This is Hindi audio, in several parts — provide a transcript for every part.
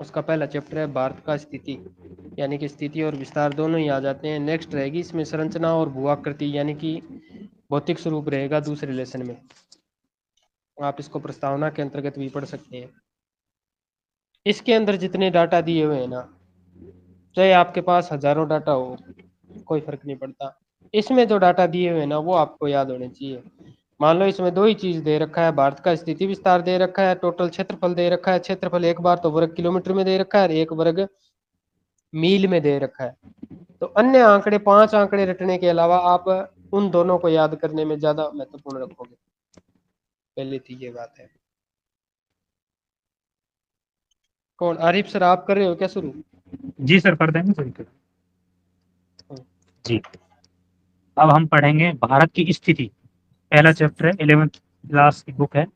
उसका पहला चैप्टर है भारत का स्थिति, यानी कि स्थिति और विस्तार दोनों ही आ जाते हैं। नेक्स्ट रहेगी इसमें संरचना और भूआकृति, यानी कि भौतिक स्वरूप रहेगा दूसरे लेसन में। आप इसको प्रस्तावना के अंतर्गत भी पढ़ सकते हैं। इसके अंदर जितने डाटा दिए हुए हैं ना, चाहे आपके पास हजारों डाटा हो, कोई फर्क नहीं पड़ता। इसमें जो डाटा दिए हुए हैं ना, वो आपको याद होने चाहिए। मान लो इसमें दो ही चीज दे रखा है, भारत का स्थिति विस्तार दे रखा है, टोटल क्षेत्रफल दे रखा है। क्षेत्रफल एक बार तो वर्ग किलोमीटर में दे रखा है और एक वर्ग मील में दे रखा है। तो अन्य आंकड़े, 5 आंकड़े रटने के अलावा आप उन दोनों को याद करने में ज्यादा महत्वपूर्ण रखोगे। पहली थी ये बात है। कौन, आरिफ सर आप कर रहे हो क्या शुरू? जी सर, कर देंगे सर। हम्म। जी, अब हम पढ़ेंगे भारत की स्थिति। पहला चैप्टर है, 11th क्लास की बुक है।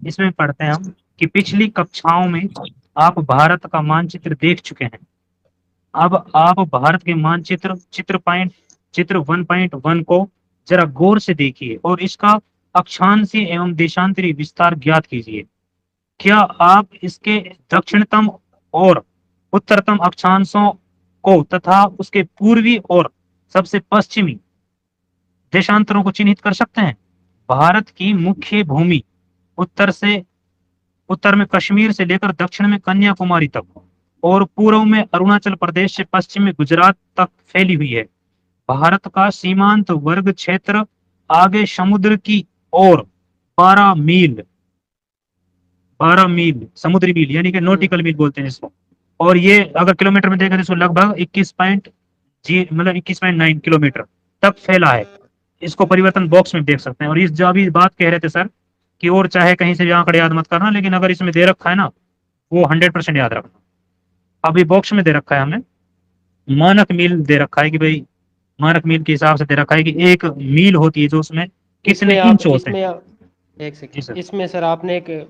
इसमें पढ़ते हैं हम कि पिछली कक्षाओं में आप भारत का मानचित्र देख चुके हैं। अब आप भारत के मानचित्र चित्र 1.1 को जरा गौर से देखिए और इसका अक्षांशीय एवं देशांतरी विस्तार ज्ञात कीजिए। क्या आप इसके दक्षिणतम और उत्तरतम अक्षांशों को तथा उसके पूर्वी और सबसे पश्चिमी देशांतरों को चिन्हित कर सकते हैं? भारत की मुख्य भूमि उत्तर में कश्मीर से लेकर दक्षिण में कन्याकुमारी तक और पूर्व में अरुणाचल प्रदेश से पश्चिम में गुजरात तक फैली हुई है। भारत का सीमांत वर्ग क्षेत्र आगे समुद्र की ओर 12 मील 12 मील समुद्री मील यानी कि हम्म। नॉटिकल मील बोलते हैं इसको। और ये अगर किलोमीटर में देखा तो लगभग 21.9 किलोमीटर तक फैला है। इसको परिवर्तन बॉक्स में देख सकते हैं। और इस जो अभी बात कह रहे थे सर कि और चाहे कहीं से भी आंकड़े याद मत करना, लेकिन अगर इसमें दे रखा है ना, वो 100% याद रखना। अभी बॉक्स में दे रखा है हमें, मानक मील दे रखा है कि भाई मानक मील के हिसाब से दे रखा है कि एक मील होती है जो उसमें कितने इसमें आप इंच होते हैं। इसमें एक जी सेकेंड, सर। इसमें सर आपने एक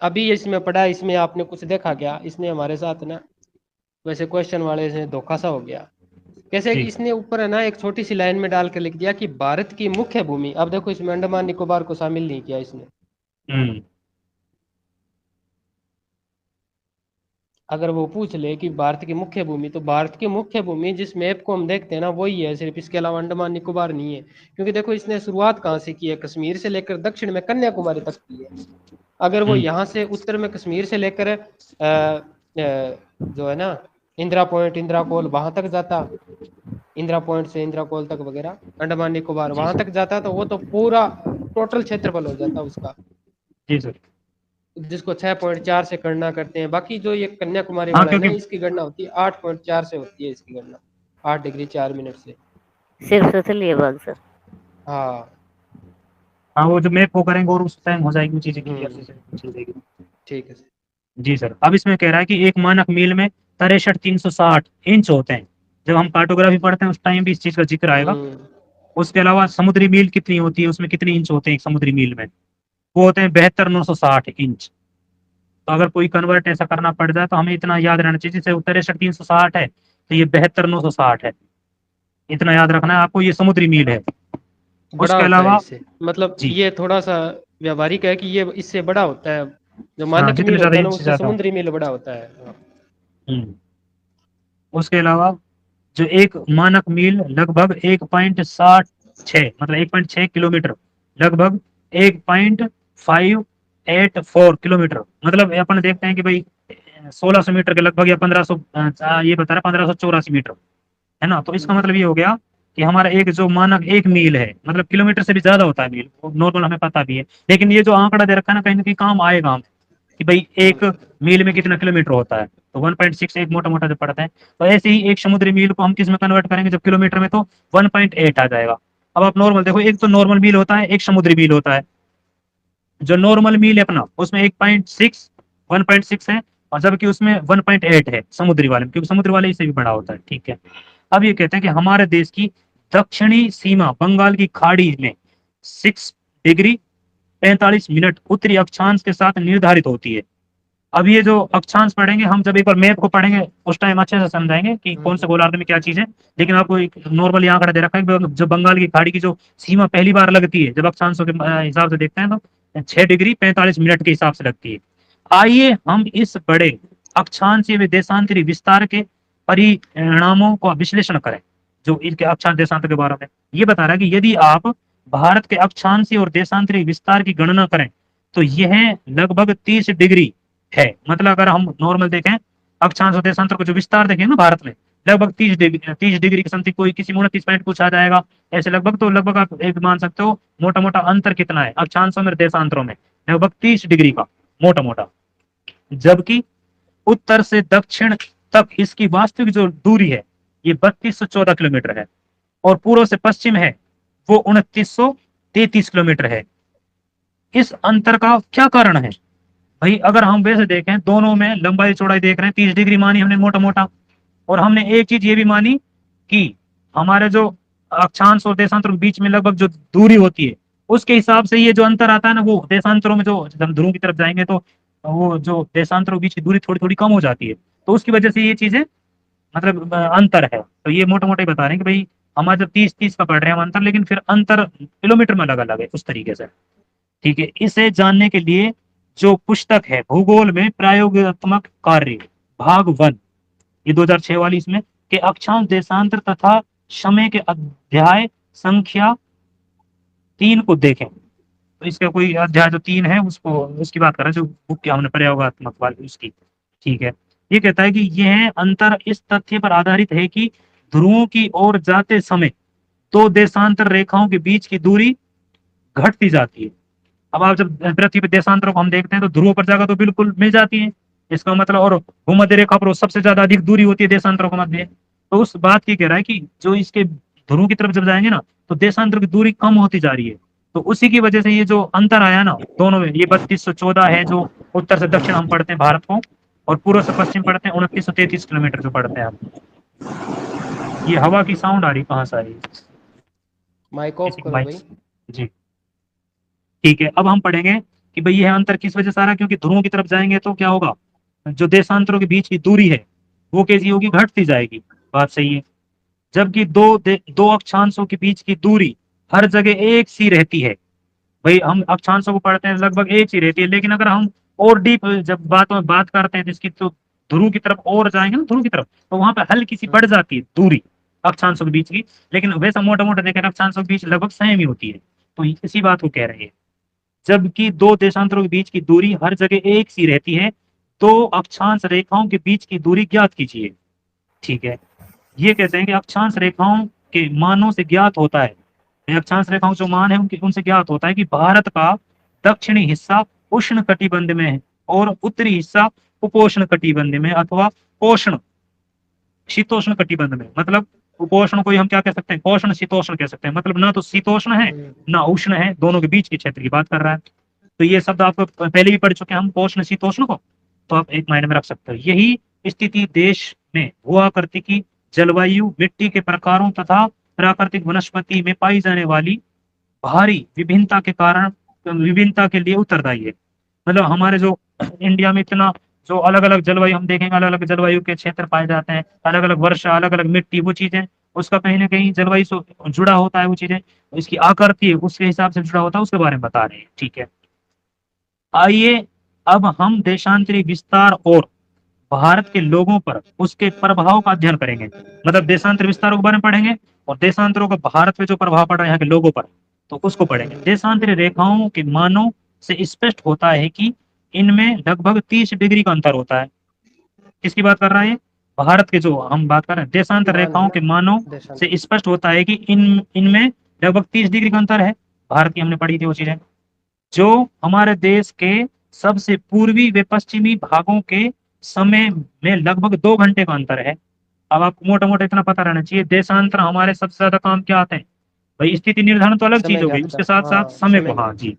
अभी इसमें पढ़ा, इसमें आपने कुछ देखा क्या? इसने हमारे साथ ना वैसे क्वेश्चन वाले से धोखा सा हो गया। कैसे कि जी। इसने ऊपर है ना एक छोटी सी लाइन में डाल के लिख दिया कि भारत की मुख्य भूमि। अब देखो इसमें अंडमान निकोबार को शामिल नहीं किया इसने। हम्म। अगर वो पूछ ले कि भारत की मुख्य भूमि, तो भारत की मुख्य भूमि जिस मैप को हम देखते हैं ना वही है सिर्फ, इसके अलावा अंडमान निकोबार नहीं है। क्योंकि देखो इसने शुरुआत कहाँ से की है, कश्मीर से लेकर दक्षिण में कन्याकुमारी तक की है। अगर वो हम्म। यहाँ से उत्तर में कश्मीर से लेकर जो है ना इंदिरा पॉइंट, इंदिरा कोल वहां तक जाता, इंदिरा पॉइंट से इंदिरा कोल तक वगैरह, अंडमान निकोबार जी वहां सर। तक जाता, तो वो तो पूरा टोटल क्षेत्रफल हो जाता उसका, जी सर। जिसको 6.4 से गणना करते हैं। बाकी जो ये कन्याकुमारी हाँ वाला है ना, क्योंकि इसकी गणना होती है 8.4 से होती है इसकी गणना, 8 डिग्री 4 मिनट से। सिर्फ सलीबाग सर। हाँ। हाँ, वो जो मैप वो करेंगे और उस टाइम हो जाएगी वो चीजें क्लियर हम्म। से चल जाएगी। ठीक है सर। जी सर। अब इसमें कह रहा है कि एक मानक मील में 6360 इंच होते हैं। जब हम कार्टोग्राफी पढ़ते हैं उस टाइम भी इस चीज का जिक्र आएगा। हम्म। उसके अलावा समुद्री मील कितनी होती है, उसमें कितने इंच होते हैं एक समुद्री मील में? वो होते हैं 72,960 इंच। तो अगर कोई कन्वर्ट ऐसा करना पड़ जाए तो हमें इतना याद रहना चाहिए, जैसे 63,360 है तो ये 72,960 है। इतना याद रखना है आपको, ये समुद्री मील है। बड़ा उसके होता है अलावा इससे, मतलब जी ये थोड़ा सा व्यवहारिक है कि ये इससे बड़ा होता है। जो हाँ, मानक जितने मील ज्यादा होता है ना, इंच उससे ज्यादा। समुद्री मील बड़ा होता है। हाँ। हम्म। उसके अलावा जो एक मानक मील लगभग 1.66 मतलब 1.6 किलोमीटर, लगभग 1.584 किलोमीटर, मतलब अपन देखते हैं कि भाई 1600 मीटर के लगभग, या 1500, ये बता रहा 1584 मीटर, है ना? तो इसका हम्म। मतलब ये हो गया कि हमारा एक जो मानक एक मील है, मतलब किलोमीटर से भी ज्यादा होता है मील, नॉर्मल हमें पता भी है। लेकिन ये जो आंकड़ा दे रखा है ना कहीं काम आएगा हमें कि भाई एक हम्म। मील में कितना किलोमीटर होता है। तो 1.6 एक मोटा मोटा जो पड़ता है। तो ऐसे ही एक समुद्री मील को हम किस में कन्वर्ट करेंगे जब किलोमीटर में, तो 1.8 आ जाएगा। अब आप नॉर्मल देखो, एक तो नॉर्मल मील होता है, एक समुद्री मील होता है। जो नॉर्मल मील है अपना, उसमें 1.6 है, और जबकि उसमें 1.8 है समुद्री वाले में, क्योंकि समुद्री वाले इससे भी बड़ा होता है। ठीक है। अब ये कहते हैं कि हमारे देश की दक्षिणी सीमा बंगाल की खाड़ी में 6 डिग्री 45 मिनट उत्तरी अक्षांश के साथ निर्धारित होती है। अब ये जो अक्षांश पढ़ेंगे हम, जब एक बार मैप को पढ़ेंगे उस टाइम अच्छे से समझाएंगे कि कौन से हम्म। गोलार्ध में क्या चीज है। लेकिन आपको एक नॉर्मली आंकड़ा दे रखा है कि जब बंगाल की खाड़ी की जो सीमा पहली बार लगती है, जब अक्षांशों के हिसाब से देखते हैं तो 6 डिग्री 45 मिनट के हिसाब से लगती है। आइए हम इस बड़े अक्षांशीय व देशांतरी विस्तार के परिणामों का विश्लेषण करें। जो इनके अक्षांश देशांतर के बारे में ये बता रहा है कि यदि आप भारत के अक्षांशीय और देशांतरी विस्तार की गणना करें तो यह लगभग 30 डिग्री है। मतलब अगर हम नॉर्मल देखें अक्षांश और देशांतर को जो विस्तार देखें ना भारत में, लगभग 30 डिग्री के समथिंग, कोई किसी 29 पॉइंट पूछा जाएगा ऐसे लगभग, तो लगभग आप एक मान सकते हो मोटा मोटा अंतर कितना है अक्षांशों में देशांतरों में, लगभग 30 डिग्री का मोटा मोटा। जबकि उत्तर से दक्षिण तक इसकी वास्तविक जो दूरी है ये 3214 किलोमीटर है और पूर्व से पश्चिम है वो 2933 किलोमीटर है। इस अंतर का क्या कारण है भाई? अगर हम वैसे देखें दोनों में लंबाई चौड़ाई देख रहे हैं, 30 डिग्री मानी हमने मोटा मोटा, और हमने एक चीज ये भी मानी कि हमारे जो अक्षांश और देशांतर के बीच में लगभग जो दूरी होती है उसके हिसाब से ये जो अंतर आता है ना, वो देशांतरों में जो जब हम ध्रुव की तरफ जाएंगे तो वो जो देशांतरों के बीच की दूरी थोड़ी थोड़ी कम हो जाती है, तो उसकी वजह से ये चीजें मतलब अंतर है। तो ये मोटा मोटा ही बता रहे हैं कि भाई हमारे जब 30-30 का पढ़ रहे हैं हम अंतर, लेकिन फिर अंतर किलोमीटर में अलग अलग है उस तरीके से। ठीक है, इसे जानने के लिए जो पुस्तक है भूगोल में प्रायोगिकात्मक कार्य भाग 1, ये 2006 वाली, इसमें के अक्षांश देशांतर तथा समय के अध्याय संख्या 3 को देखें। तो इसका कोई अध्याय जो 3 है उसको उसकी बात कर रहा है, जो बुक की हमने प्रयोगात्मक वाली उसकी। ठीक है, ये कहता है कि यह अंतर इस तथ्य पर आधारित है कि ध्रुवों की ओर जाते समय दो देशांतर रेखाओं के बीच की दूरी घटती जाती है। अब आप जब पृथ्वी पे देशांतरों को हम देखते हैं तो ध्रुवों पर जाकर तो बिल्कुल मिल जाती है, इसका मतलब, और भूमध्य रेखा पर सबसे ज्यादा अधिक दूरी होती है देशांतरों के मध्य। तो उस बात की कह रहा है कि जो इसके ध्रुव की तरफ जब जाएंगे ना तो देशांतर की दूरी कम होती जा रही है, तो उसी की वजह से ये जो अंतर आया ना दोनों में, ये 3214 है जो उत्तर से दक्षिण हम पढ़ते हैं भारत को, और पूर्व से पश्चिम पढ़ते हैं 2933 किलोमीटर जो पढ़ते हैं हम। ये हवा की साउंड आ रही कहाँ से आ रही है? माइक ऑफ करो भाई। जी ठीक है, अब हम पढ़ेंगे कि भाई यह अंतर किस वजह से आ रहा है, क्योंकि ध्रुवों की तरफ जाएंगे तो क्या होगा, जो देशांतरों के बीच की दूरी है वो कैसी होगी, घटती जाएगी। बात सही है। जबकि दो अक्षांशों के बीच की दूरी हर जगह एक सी रहती है। भाई हम अक्षांशों को पढ़ते हैं लगभग एक सी रहती है, लेकिन अगर हम और डीप जब बात करते हैं जिसकी, तो ध्रुव की तरफ और जाएंगे ना ध्रुव की तरफ, तो वहां पर हल्की सी बढ़ जाती है दूरी अक्षांशों के बीच की, लेकिन वैसा मोटा मोटा देखें अक्षांशों के बीच लगभग सेम ही होती है। तो इसी बात को कह रहे हैं, जबकि दो देशांतरों के बीच की दूरी हर जगह एक सी रहती है, तो अक्षांश रेखाओं के बीच की दूरी ज्ञात कीजिए। ठीक है, ये कहते हैं कि अक्षांश रेखाओं के मानों से ज्ञात होता है, अक्षांश रेखाओं जो मान है उनसे ज्ञात होता है कि भारत का दक्षिणी हिस्सा उष्ण कटिबंध में है और उत्तरी हिस्सा उपोष्ण कटिबंध में अथवा पोषण शीतोष्ण कटिबंध में। मतलब उपोष्ण को हम क्या कह सकते हैं, पोषण शीतोष्ण कह सकते हैं, मतलब ना तो शीतोष्ण है ना उष्ण है, दोनों के बीच के क्षेत्र की बात कर रहा है। तो ये शब्द आप पहले भी पढ़ चुके हैं हम, पोषण शीतोष्ण को, तो आप एक मायने में रख सकते हो। यही स्थिति देश में भूआकृतिकी, जलवायु, मिट्टी के प्रकारों तथा प्राकृतिक वनस्पति में पाई जाने वाली भारी विभिन्नता के कारण विभिन्नता के लिए उत्तरदायी है। मतलब हमारे जो इंडिया में इतना जो अलग अलग जलवायु हम देखेंगे, अलग अलग जलवायु के क्षेत्र पाए जाते हैं, अलग अलग वर्षा, अलग अलग मिट्टी, वो चीजें उसका कहीं ना कहीं जलवायु से जुड़ा होता है, वो चीजें इसकी आकृति है उसके हिसाब से जुड़ा होता है, उसके बारे में बता रहे हैं। ठीक है, आइए अब हम देशांतरी विस्तार और भारत के लोगों पर उसके प्रभाव का अध्ययन करेंगे। मतलब देशांतर विस्तारों के बारे में पढ़ेंगे और देशांतरों का भारत पे जो प्रभाव पड़ रहा है यहाँ के लोगों पर, तो उसको पढ़ेंगे। देशांतरी रेखाओं के मानों से स्पष्ट होता है कि इनमें लगभग 30 डिग्री का अंतर होता है। किसकी बात कर रहा है? भारत के जो हम बात कर रहे हैं, देशांतर रेखाओं के मानों से स्पष्ट होता है कि इनमें लगभग 30 डिग्री का अंतर है। भारत की हमने पढ़ी थी वो चीजें, जो हमारे देश के सबसे पूर्वी व पश्चिमी भागों के समय में लगभग 2 घंटे का अंतर है। अब आपको मोटा मोटा इतना पता रहना चाहिए, देशांतर हमारे सबसे ज्यादा काम क्या आते हैं भाई, स्थिति निर्धारण तो अलग चीज हो गई, उसके साथ साथ समय को, हाँ जी,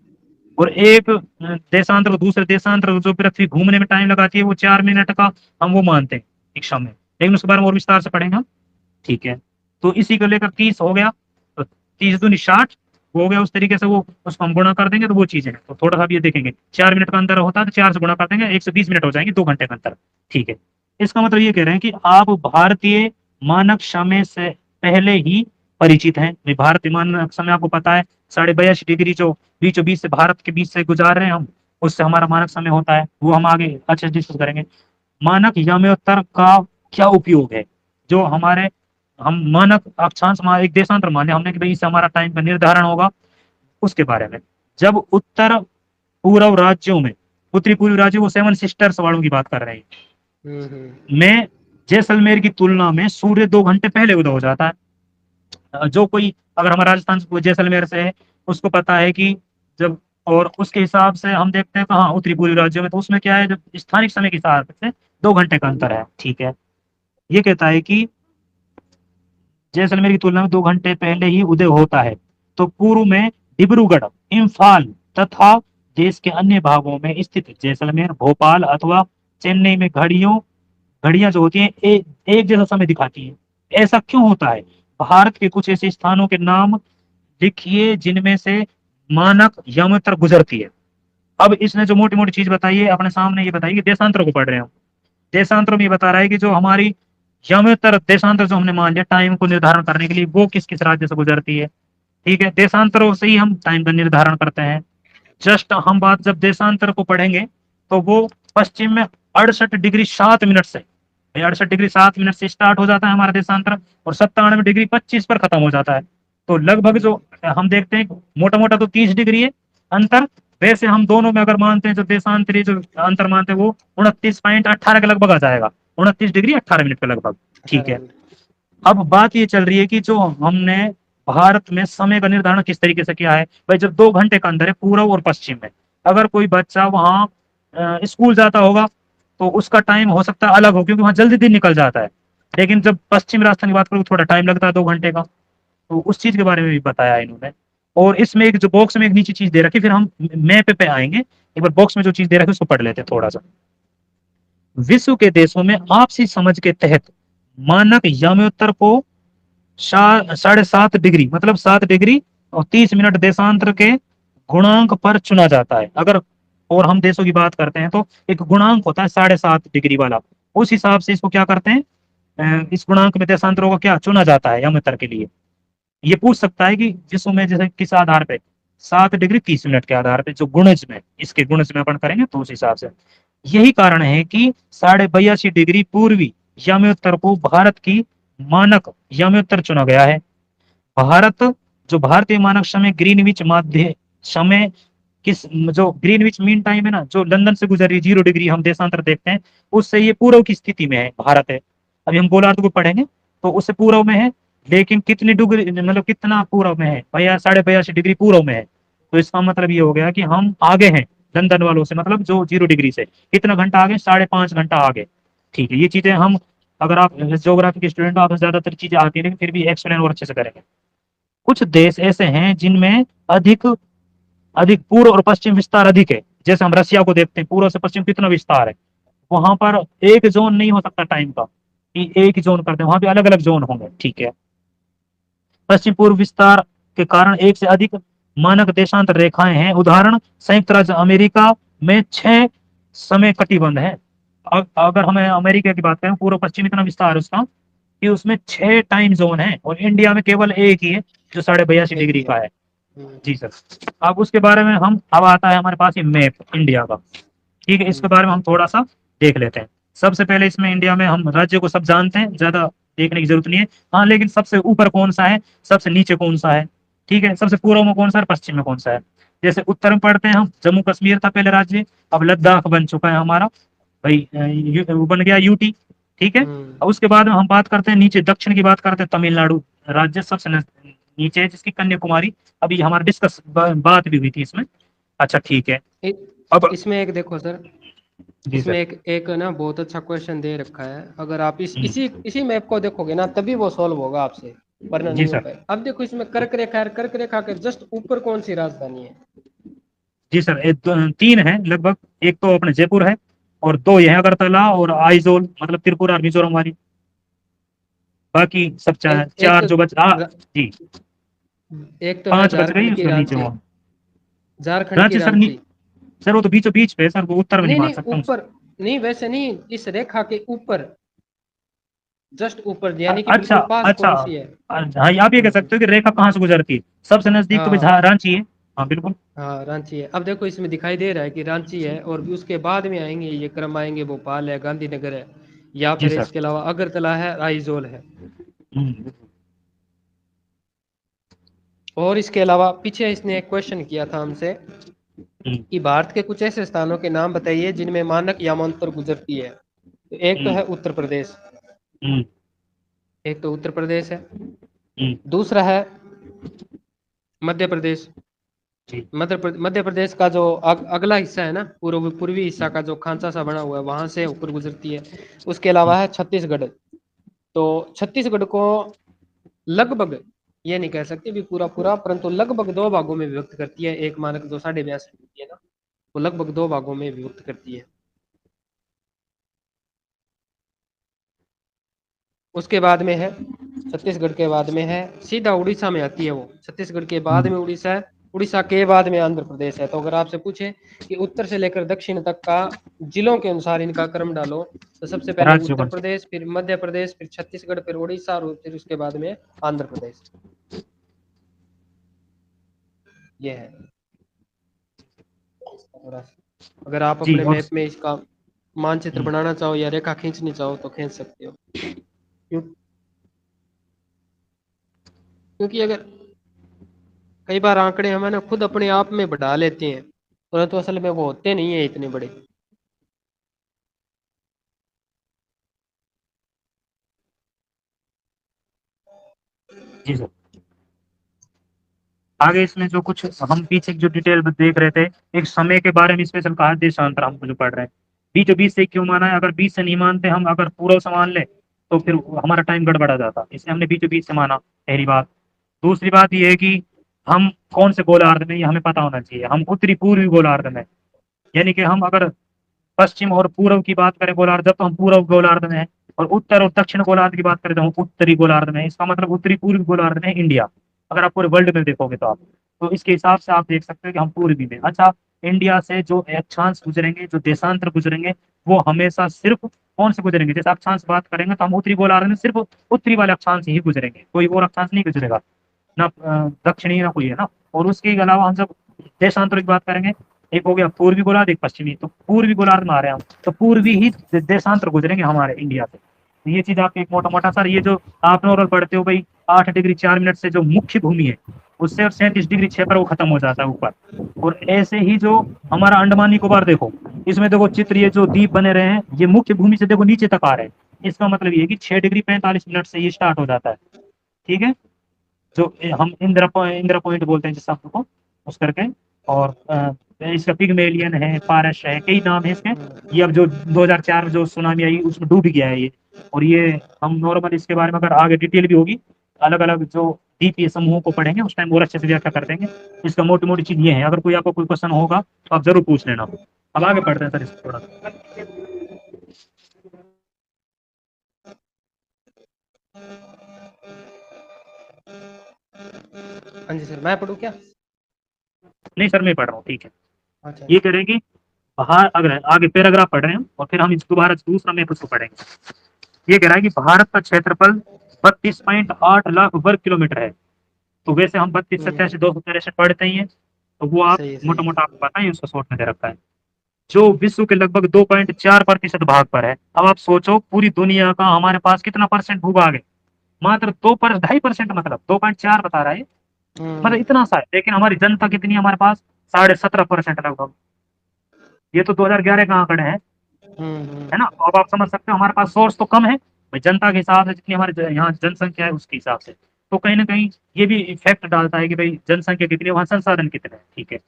और एक देशांतर को दूसरे देशांतर जो पृथ्वी घूमने में टाइम लगाती है वो 4 मिनट का हम वो मानते हैं एक समय, लेकिन उसके बारे में और विस्तार से पढ़ेंगे हम। ठीक है, तो इसी को लेकर 30 हो गया, तो 30 दूनी 60 हो गया, उस तरीके से वो उसको हम गुणा कर देंगे तो वो चीजें हैं। तो थोड़ा सा भी ये देखेंगे 4 मिनट का अंतर होता है तो 4 से गुणा कर देंगे, 120 मिनट हो जाएंगे, 2 घंटे का अंतर। ठीक है, इसका मतलब ये कह रहे हैं कि आप भारतीय मानक समय से पहले ही परिचित हैं। भारतीय मानक समय आपको पता है 82.5 डिग्री जो बीचों बीच से भारत के बीच से गुजार रहे हैं हम, उससे हमारा मानक समय होता है, वो हम आगे अच्छे से डिस्कस करेंगे। मानक याम्योत्तर का क्या उपयोग है, जो हमारे हम मानक अक्षांश एक देशांतर माने हमने कि भाई इससे हमारा टाइम का निर्धारण होगा, उसके बारे में। जब उत्तर पूर्व राज्यों में, उत्तरी पूर्वी राज्यों, वो सेवन सिस्टर्स वालों की बात कर रहे हैं, में जैसलमेर की तुलना में सूर्य 2 घंटे पहले उदय हो जाता है। जो कोई अगर हमारा राजस्थान से जैसलमेर से है उसको पता है कि जब, और उसके हिसाब से हम देखते हैं कहाँ उत्तरी पूर्वी राज्यों में, तो उसमें क्या है, जब स्थानिक समय के हिसाब से 2 घंटे का अंतर है। ठीक है, ये कहता है कि जैसलमेर की तुलना में 2 घंटे पहले ही उदय होता है। तो पूर्व में डिब्रूगढ़, इम्फाल तथा देश के अन्य भागों में स्थित जैसलमेर, भोपाल अथवा चेन्नई में घड़ियां जो होती हैं एक जैसा समय दिखाती हैं। ऐसा क्यों होता है? भारत के कुछ ऐसे स्थानों के नाम लिखिए जिनमें से मानक याम्योत्तर गुजरती है। अब इसने जो मोटी मोटी चीज बताई है अपने सामने, ये बताइए कि देशांतरों को पढ़ रहे हो, देशांतरों में ये बता रहा है कि जो हमारी याम्योत्तर देशांतर जो हमने मान लिया टाइम को निर्धारण करने के लिए, वो किस किस राज्य से गुजरती है। ठीक है, देशांतरों से ही हम टाइम का निर्धारण करते हैं। जस्ट हम बात जब देशांतर को पढ़ेंगे तो वो पश्चिम में 68 डिग्री 7 मिनट से, 68 डिग्री 7 मिनट से स्टार्ट हो जाता है हमारा देशांतर, और 97 डिग्री 25 पर खत्म हो जाता है। तो लगभग जो हम देखते हैं मोटा मोटा तो 30 डिग्री है अंतर। वैसे हम दोनों में अगर मानते हैं जो देशांतरी जो अंतर मानते हैं वो 29.18 के लगभग आ जाएगा, 29 डिग्री 18 मिनट के लगभग। ठीक है, अब बात ये चल रही है कि जो हमने भारत में समय का निर्धारण किस तरीके से किया है। भाई जब 2 घंटे का अंदर है पूर्व और पश्चिम में, अगर कोई बच्चा वहां स्कूल जाता होगा तो उसका टाइम हो सकता है अलग हो, क्योंकि वहां जल्दी दिन निकल जाता है। लेकिन जब पश्चिम राजस्थान की बात करूँ थोड़ा टाइम लगता है 2 घंटे का। तो उस चीज के बारे में भी बताया इन्होंने। और इसमें एक जो बॉक्स में एक नीचे चीज दे रखी, फिर हम मैप पे आएंगे, एक बार बॉक्स में जो चीज दे रखी उसको पढ़ लेते हैं थोड़ा सा। विश्व के देशों में आपसी समझ के तहत मानक याम्योत्तर को 7.5 डिग्री मतलब 7 डिग्री और 30 मिनट देशांतर के गुणांक पर चुना जाता है। अगर और हम देशों की बात करते हैं तो एक गुणांक होता है 7.5 डिग्री वाला, उस हिसाब से इसको क्या करते हैं, इस गुणांक में देशांतरों को क्या चुना जाता है याम्योत्तर के लिए। ये पूछ सकता है कि विश्व में जैसे किस आधार पे, 7 डिग्री 30 मिनट के आधार पे, जो गुणज में इसके गुणज में अपन करेंगे तो उस हिसाब से। यही कारण है कि 82.5 डिग्री पूर्वी याम्योत्तर को भारत की मानक याम्योत्तर चुना गया है। भारत जो भारतीय मानक समय ग्रीनविच माध्य समय, किस जो ग्रीनविच मीन टाइम है ना, जो लंदन से गुजर रही 0 डिग्री हम देशांतर देखते हैं, उससे ये पूर्व की स्थिति में है भारत है। अभी हम गोलार्ध को पढ़ेंगे तो उससे पूर्व में है, लेकिन कितनी डिग्री मतलब कितना पूर्व में है भैया, 82.5 डिग्री पूर्व में है। तो इसका मतलब ये हो गया कि हम आगे हैं लंदन वालों से, मतलब जो 0 डिग्री से कितना घंटा आगे, 5.5 घंटा आगे। ठीक है, ये चीजें हम, अगर आप ज्योग्राफी के स्टूडेंट हो आप ज्यादातर चीजें आती है, लेकिन फिर भी एक्सप्लेन और अच्छे से करेंगे। कुछ देश ऐसे हैं जिनमें अधिक अधिक पूर्व और पश्चिम विस्तार अधिक है। जैसे हम रशिया को देखते हैं, पूर्व से पश्चिम कितना विस्तार है। वहां पर एक जोन नहीं हो सकता टाइम का कि एक ही जोन करते हैं, वहां भी अलग अलग जोन होंगे। ठीक है, पश्चिम पूर्व विस्तार के कारण एक से अधिक मानक देशांतर रेखाएं हैं। उदाहरण संयुक्त राज्य अमेरिका में 6 समय कटिबंध है। अगर हमें अमेरिका की बात करें, पूर्व पश्चिम इतना विस्तार है उसका कि उसमें 6 टाइम जोन है, और इंडिया में केवल एक ही है जो 82.5 डिग्री का है। जी सर, अब उसके बारे में हम, अब आता है हमारे पास ये मैप इंडिया का। ठीक है, इसके बारे में हम थोड़ा सा देख लेते हैं। सबसे पहले इसमें इंडिया में हम राज्य को सब जानते हैं, ज्यादा देखने की जरूरत नहीं है। हाँ, लेकिन सबसे ऊपर कौन सा है, सबसे नीचे कौन सा है, ठीक है, सबसे पूर्व में कौन सा है, पश्चिम में कौन सा है। जैसे उत्तर में पढ़ते हैं हम, जम्मू कश्मीर था पहले राज्य, अब लद्दाख बन चुका है हमारा भाई, वो बन गया यूटी। ठीक है, और उसके बाद में हम बात करते हैं नीचे, दक्षिण की बात करते हैं, तमिलनाडु राज्य सबसे नीचे है, जिसकी कन्याकुमारी अभी हमारा डिस्कस बात भी हुई थी इसमें। अच्छा ठीक है, अब इसमें एक देखो सर, जी इसमें सर। एक एक ना बहुत अच्छा क्वेश्चन दे रखा है। अगर आप इसी मैप को देखोगे ना तभी वो सॉल्व होगा आपसे, वरना जी नहीं हो सर। पाएगा। अब देखो इसमें कर्क रेखा के जस्ट ऊपर कौन सी राजधानी है? जी सर, 3 है लगभग। एक तो अपने जयपुर है, और 2 ये है अगरतला और आइजोल, मतलब त्रिपुरा और मिजोरम वाली। बाकी सब एक चार तो जो जी, एक तो है 5 बच गई झारखंड की उसमें नीचे रांची, वो। झारखंड की रांची सर रांची। सर वो तो बीचों बीच पे है सर, वो उत्तर में नहीं नहीं मान नहीं, सकता हूँ। ऊपर नहीं, वैसे नहीं, इस रेखा के ऊपर, जस्ट ऊपर, यानी कि अच्छा बिल्कुल पास अच्छा। कौन सी है? हाँ, आप ये कह सकते हो कि रेखा कहाँ से गुजरती है। सबसे नजदीक तो हाँ रांची है, हाँ बिल्कुल। हाँ रांची है। अब देखो इसमें दिखाई दे रहा है कि रांची है और भी उसके बाद में आएंगे ये क्रम आएंगे, भोपाल है, गांधीनगर है, या जी फिर सर। इसके अलावा अगरतला है, आइजोल है। हम्म, और इसके अलावा पीछे इसने एक क्वेश्चन किया था हमसे हम्म, कि भारत के कुछ ऐसे स्थानों के नाम बताइए जिनमें मानक यामांतर गुजरती है। तो एक तो हम्म, है उत्तर प्रदेश, हम्म, एक तो उत्तर प्रदेश है। हम्म, दूसरा है मध्य प्रदेश। जी। मध्य प्रदेश का जो अगला हिस्सा है ना, पूर्वी हिस्सा का जो खांचा सा बना हुआ है, वहां से ऊपर गुजरती है। उसके हम्म, अलावा है छत्तीसगढ़। तो छत्तीसगढ़ को लगभग, ये नहीं कह सकते भी पूरा पूरा, परंतु लगभग दो भागों में विभक्त करती है। एक मानक जो 82.5 होती है ना, वो लगभग दो भागों में विभक्त करती है। उसके बाद में है, छत्तीसगढ़ के बाद में है, सीधा उड़ीसा में आती है वो। छत्तीसगढ़ के बाद हम्म, में उड़ीसा है, उड़ीसा के बाद में आंध्र प्रदेश है। तो अगर आपसे पूछे कि उत्तर से लेकर दक्षिण तक का जिलों के अनुसार इनका क्रम डालो, तो सबसे पहले राज्य उत्तर कौन से? प्रदेश, फिर मध्य प्रदेश, फिर छत्तीसगढ़, फिर उड़ीसा और फिर उसके बाद में आंध्र प्रदेश। ये है थोड़ा सा। अगर आप जी। अपने और मैप में इसका मानचित्र हम्म, बनाना चाहो या रेखा खींचनी चाहो तो खींच सकते हो। क्यों? क्योंकि अगर कई बार आंकड़े हम है ना खुद अपने आप में बढ़ा लेते हैं, परंतु असल में वो होते नहीं है इतने बड़े। जी सर। आगे इसमें जो कुछ हम पीछे जो डिटेल देख रहे थे, एक समय के बारे में स्पेशल कहा, देशांतर हम जो पढ़ रहे हैं, बीचों बीच से क्यों माना है? अगर बीच से नहीं मानते हम, अगर पूरा सामान ले तो फिर हमारा टाइम गड़बड़ा जाता, इसलिए हमने बीचों बीच से माना, पहली बात। दूसरी बात यह है कि हम कौन से गोलार्ध में, ये हमें पता होना चाहिए। हम उत्तरी पूर्वी गोलार्ध में, यानी कि हम अगर पश्चिम और पूर्व की बात करें गोलार्ध, जब तो हम पूर्व गोलार्ध में हैं, और उत्तर और दक्षिण गोलार्ध की बात करें तो हम उत्तरी गोलार्ध में हैं। इसका मतलब उत्तरी पूर्वी गोलार्ध में इंडिया। अगर आप पूरे वर्ल्ड में देखोगे तो आप, तो इसके हिसाब से आप देख सकते हो कि हम पूर्वी में। अच्छा, इंडिया से जो अक्षांश गुजरेंगे, जो देशांतर गुजरेंगे, वो हमेशा सिर्फ कौन से गुजरेंगे? जैसे अक्षांश बात करेंगे तो हम उत्तरी गोलार्ध में सिर्फ उत्तरी वाले अक्षांश ही गुजरेंगे, कोई और अक्षांश नहीं गुजरेगा, ना दक्षिणी ना कोई है ना। और उसके अलावा हम जब देशांतर की बात करेंगे, एक हो गया पूर्वी गोलार्ध, एक पश्चिमी, तो पूर्वी गोलार्ध में आ रहे हैं हम, तो पूर्वी ही देशांतर गुजरेंगे हमारे इंडिया से। तो ये चीज आपके एक मोटा मोटा सर, ये जो आप नॉर्मल पढ़ते हो भाई, 8 डिग्री 4 मिनट से जो मुख्य भूमि है उससे, और 37 डिग्री 6 पर वो खत्म हो जाता है ऊपर। और ऐसे ही जो हमारा अंडमान निकोबार देखो, इसमें देखो चित्र, ये जो द्वीप बने रहे हैं, ये मुख्य भूमि से देखो नीचे तक आ रहे हैं। इसका मतलब ये है कि 6 डिग्री 45 मिनट से ये स्टार्ट हो जाता है। ठीक है, जो हम इंदिरा पॉइंट बोलते हैं जिस शब्द को, उस करके। और इसका पिगमेलियन है, पारस है, कई नाम है इसके। ये अब जो 2004 में जो सुनामी आई उसमें डूब गया है ये। और ये हम नॉर्मल इसके बारे में अगर आगे डिटेल भी होगी, अलग अलग जो द्वीपीय समूहों को पढ़ेंगे उस टाइम और अच्छे से व्याख्या कर देंगे। इसका मोटी मोटी चीज ये है, अगर कोई आपको कोई क्वेश्चन होगा तो आप जरूर पूछ लेना। अब आगे पढ़ते हैं सर इसको थोड़ा। हाँ जी सर, मैं पढ़ूँ क्या? नहीं सर, मैं पढ़ रहा हूँ, ठीक है। अच्छा। ये करेंगे बाहर, अगर आगे पैराग्राफ पढ़ रहे हैं और फिर हम इस दोबारा दूसरा मैप उसको पढ़ेंगे। ये कह रहा है कि भारत का क्षेत्रफल 32.8 लाख वर्ग किलोमीटर है। तो वैसे हम 32 87 263 पढ़ते ही हैं, तो वो आप सही है, सही मोटा है। मोटा आपको पता है, उसको शॉर्ट में दे रखा है। जो विश्व के लगभग 2.4% भाग पर है। अब आप सोचो, पूरी दुनिया का हमारे पास कितना परसेंट भूभाग है? मात्र 2.5%, मतलब 2.4 बता रहा है, मतलब हम्म इतना सा है। लेकिन हमारी जनता कितनी है हमारे पास? 17.5% लगभग। ये तो 2011 का आंकड़े हैं, है ना। तो अब आप समझ सकते हो हमारे पास सोर्स तो कम है भाई, जनता के हिसाब से जितनी हमारे यहाँ जनसंख्या है उसके हिसाब से। तो कहीं ना कहीं ये भी इफेक्ट डालता है कि भाई जनसंख्या कितनी है, वहाँ संसाधन कितने हैं। ठीक है,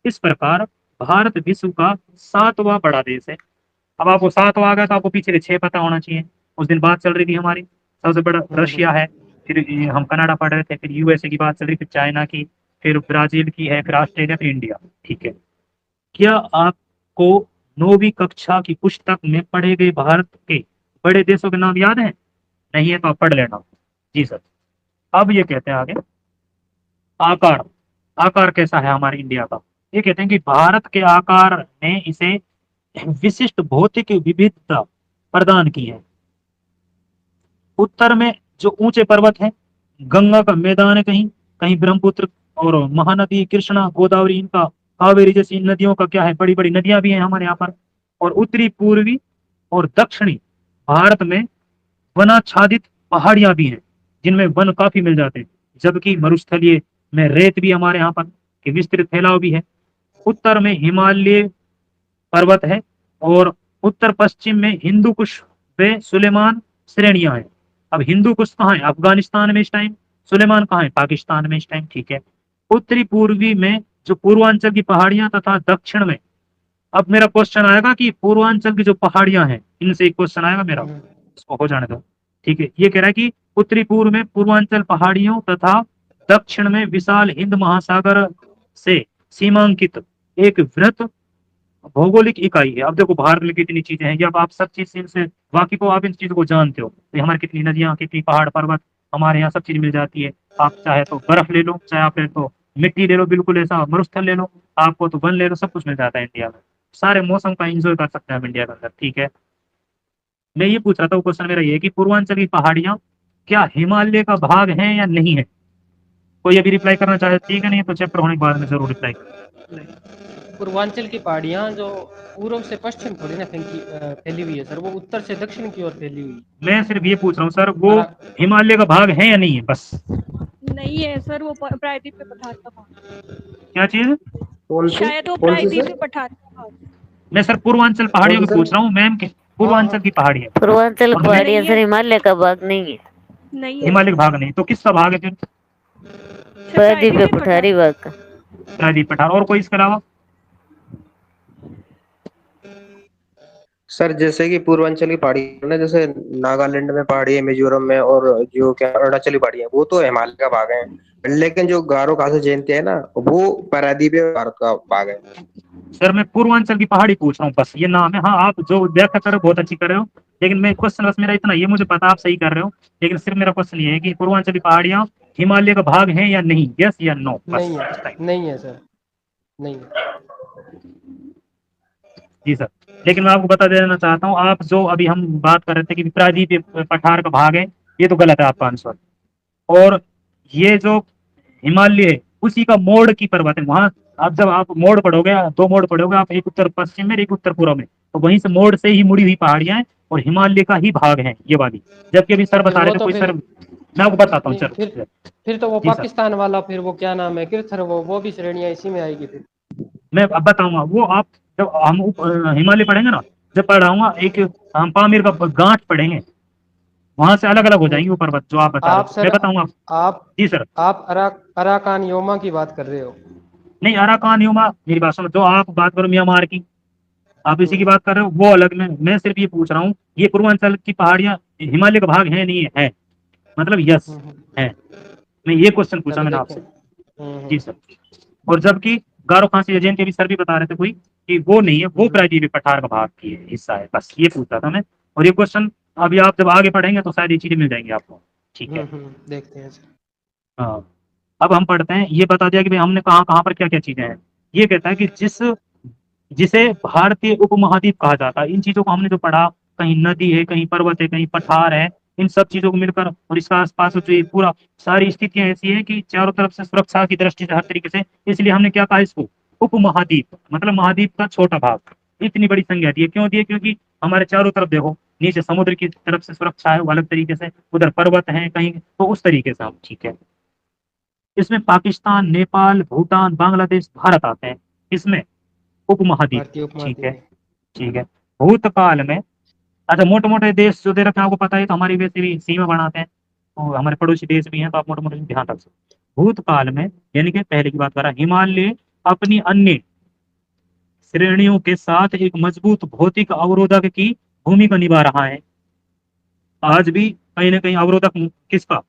इस प्रकार भारत विश्व का 7वां बड़ा देश है। अब आपको 7वां आ गया तो आपको पीछे के 6 पता होना चाहिए। उस दिन बात चल रही थी हमारी, सबसे बड़ा रशिया है, फिर ये हम कनाडा पढ़ रहे थे, फिर यूएसए की बात चल रही, फिर चाइना की, फिर ब्राजील की है, फिर ऑस्ट्रेलिया, फिर इंडिया। ठीक है, क्या आपको 9वीं कक्षा की पुस्तक में पढ़े गए भारत के बड़े देशों के नाम याद हैं? नहीं है तो आप पढ़ लेना। जी सर। अब ये कहते हैं आगे, आकार। आकार कैसा है हमारे इंडिया का? ये कहते हैं कि भारत के आकार ने इसे विशिष्ट भौतिक विविधता प्रदान की है। उत्तर में जो ऊंचे पर्वत हैं, गंगा का मैदान है, कहीं कहीं ब्रह्मपुत्र और महानदी कृष्णा, गोदावरी, इनका कावेरी जैसी इन नदियों का क्या है, बड़ी बड़ी नदियां भी हैं हमारे यहाँ पर। और उत्तरी, पूर्वी और दक्षिणी भारत में वनाच्छादित पहाड़ियां भी हैं, जिनमें वन काफी मिल जाते हैं, जबकि मरुस्थलीय में रेत भी हमारे यहाँ पर के विस्तृत फैलाव भी है। उत्तर में हिमालय पर्वत है, और उत्तर पश्चिम में हिंदू कुश व सुलेमान श्रेणियां हैं। अब हिंदू कुश कहाँ है? अफगानिस्तान में इस टाइम। सुलेमान कहाँ है? पाकिस्तान में इस टाइम। ठीक है। उत्तरी पूर्वी में जो पूर्वांचल की पहाड़ियां तथा दक्षिण में, अब मेरा क्वेश्चन आएगा कि पूर्वांचल की जो पहाड़ियां हैं, इनसे एक क्वेश्चन आएगा मेरा, इसको हो जाने दो। ठीक है। ये कह रहा है कि उत्तरी पूर्व में पूर्वांचल पहाड़ियों तथा दक्षिण में विशाल हिंद महासागर से सीमांकित एक वृहत भौगोलिक इकाई है। अब देखो भारत में कितनी चीजें हैं, जब आप सब चीज से इनसे वाकिफ हो, आप इन चीजों को जानते हो, तो हमारी कितनी नदियां, कितनी पहाड़ पर्वत, हमारे यहाँ सब चीज मिल जाती है। आप चाहे तो बर्फ ले लो, चाहे आप ले तो मिट्टी ले लो, बिल्कुल ऐसा मरुस्थल ले लो, आपको तो वन ले लो, सब कुछ मिल जाता है इंडिया में। सारे मौसम का एंजॉय कर सकते हैं हम इंडिया के अंदर। ठीक है। मैं ये पूछ रहा था, क्वेश्चन मेरा ये है कि पूर्वांचल की पहाड़ियां क्या हिमालय का भाग हैं या नहीं है? कोई अभी रिप्लाई करना चाहे ठीक है, नहीं तो चैप्टर होने के बाद में जरूर रिप्लाई करें। पूर्वांचल की पहाड़ियां जो पूर्व से पश्चिम थोड़ी ना फैली हुई है सर, वो उत्तर से दक्षिण की ओर फैली हुई है। मैं सिर्फ ये पूछ रहा हूँ सर, वो और हिमालय का भाग है या नहीं है, बस। नहीं है सर, वो प्रायद्वीप पे पठार का भाग। क्या चीज? शायद वो प्रायद्वीप पे पठार का भाग। मैं सर पूर्वांचल पहाड़ियों की पूछ रहा हूँ मैम, के पूर्वांचल की पहाड़ियां। पूर्वांचल और मैं- पहाड़ियां नहीं सर है। हिमालय का भाग नहीं है। नहीं है हिमालय का भाग नहीं, तो किसका भाग है फिर? सर, प्रायद्वीप प्रायद्वीप पे पठारी पठार। भाग का। प्रायद्वीप पठार। और कोई इसके अलावा? सर जैसे कि पूर्वांचल की पहाड़ी है ना, जैसे नागालैंड में पहाड़ी है, मिजोरम में, और जो क्या अरुणाचली पहाड़ी है, वो तो हिमालय का भाग है। लेकिन जो गारो खासी जयंती है ना, वो प्रायद्वीपीय भारत का भाग है। सर मैं पूर्वांचल की पहाड़ी पूछ रहा हूँ, बस ये नाम है। हाँ, आप जो व्याख्या कर रहे हो बहुत अच्छी कर रहे हो, लेकिन मैं क्वेश्चन बस मेरा इतना, ये मुझे पता आप सही कर रहे हो, लेकिन सिर्फ मेरा क्वेश्चन ये है कि पूर्वांचल की पहाड़ियां हिमालय का भाग हैं या नहीं, यस या नो, बस। नहीं है, नहीं है सर, नहीं है। जी सर। लेकिन मैं आपको बता देना चाहता हूँ, आप जो अभी हम बात कर रहे थे कि प्रायद्वीप पठार का भाग है, ये तो गलत है आपका आंसर। और ये जो हिमालय है, उसी का मोड़ की पर्वत है। वहां आप जब आप मोड़ पढ़ोगे, दो मोड़ पढ़ोगे आप, एक उत्तर पश्चिम में, एक उत्तर पूर्व में, तो वहीं से मोड़ से ही मुड़ी हुई पहाड़ियां हैं, और हिमालय का ही भाग है ये वाली। जबकि अभी सर बता वो रहे थे, तो कोई फिर सर, मैं आपको बताता हूँ नहीं, सर। फिर तो वो जी सर, पाकिस्तान वाला, फिर वो क्या नाम है, किरथर, वो भी श्रेणियां इसी में आएगी फिर। मैं अब बताऊंगा वो। आप जब हम हिमालय पढ़ेंगे ना, जब पढ़ाऊंगा, एक हम पामीर का गांठ पढ़ेंगे, वहां से अलग अलग हो नहीं, जाएंगे वो पर्वत जो आप बता रहे आप थे, सर, मैं बताऊंगा। आप जी सर। आप अराकान योमा की बात कर रहे हो। नहीं, अराकान युमा मेरी बात सुनो, जो आप बात करो म्यांमार की, आप इसी की बात कर रहे हो, वो अलग। मैं सिर्फ ये पूछ रहा हूँ, ये पूर्वांचल की पहाड़ियां हिमालय का भाग है नहीं है? मतलब यस है। मैं ये क्वेश्चन पूछा चलो मैंने देखें। आपसे। जी सर। और जबकि गारो खासी अजैन के भी सर भी बता रहे थे कोई कि वो नहीं है, वो प्रायद्वीपीय पठार का भाग की हिस्सा है, बस ये पूछा था मैं। और ये क्वेश्चन अभी आप जब आगे पढ़ेंगे तो शायद ये चीजें मिल जाएंगी आपको। ठीक है। देखते हैं सर। हाँ। अब हम पढ़ते हैं, ये बता दिया कि भाई हमने कहाँ कहाँ पर क्या क्या चीजें हैं। ये कहता है कि जिसे भारतीय उपमहाद्वीप कहा जाता है, इन चीजों को हमने जो पढ़ा, कहीं नदी है, कहीं पर्वत है, कहीं पठार है, इन सब चीजों को मिलकर, और इसका आसपास जो ये पूरा सारी स्थितियां ऐसी है कि चारों तरफ से सुरक्षा की दृष्टि से हर तरीके से, इसलिए हमने क्या कहा इसको, उपमहाद्वीप, मतलब महाद्वीप का छोटा भाग। इतनी बड़ी संज्ञा दी है, क्यों दी है? क्योंकि हमारे चारों तरफ देखो, नीचे समुद्र की तरफ से सुरक्षा है वो अलग तरीके से, उधर पर्वत है कहीं, तो उस तरीके से हम। ठीक है। इसमें पाकिस्तान, नेपाल, भूटान, बांग्लादेश, भारत आते हैं इसमें उपमहाद्वीप। भारतीय ठीक है। उपमहाद्वीप में। ठीक है। भूतकाल में, अच्छा मोटे मोटे देश जो दे रखे हैं आपको पता है, तो हमारी वैसे भी सीमा बनाते हैं, और हमारे पड़ोसी देश भी हैं, तो आप मोटे मोटे ध्यान रख सकते हैं। भूतकाल में, यानी कि पहले की बात कर रहा है, हिमालय अपनी अन्य श्रेणियों के साथ एक मजबूत भौतिक अवरोधक की भूमिका निभा रहा है। आज भी कहीं ना कहीं अवरोधक किसका?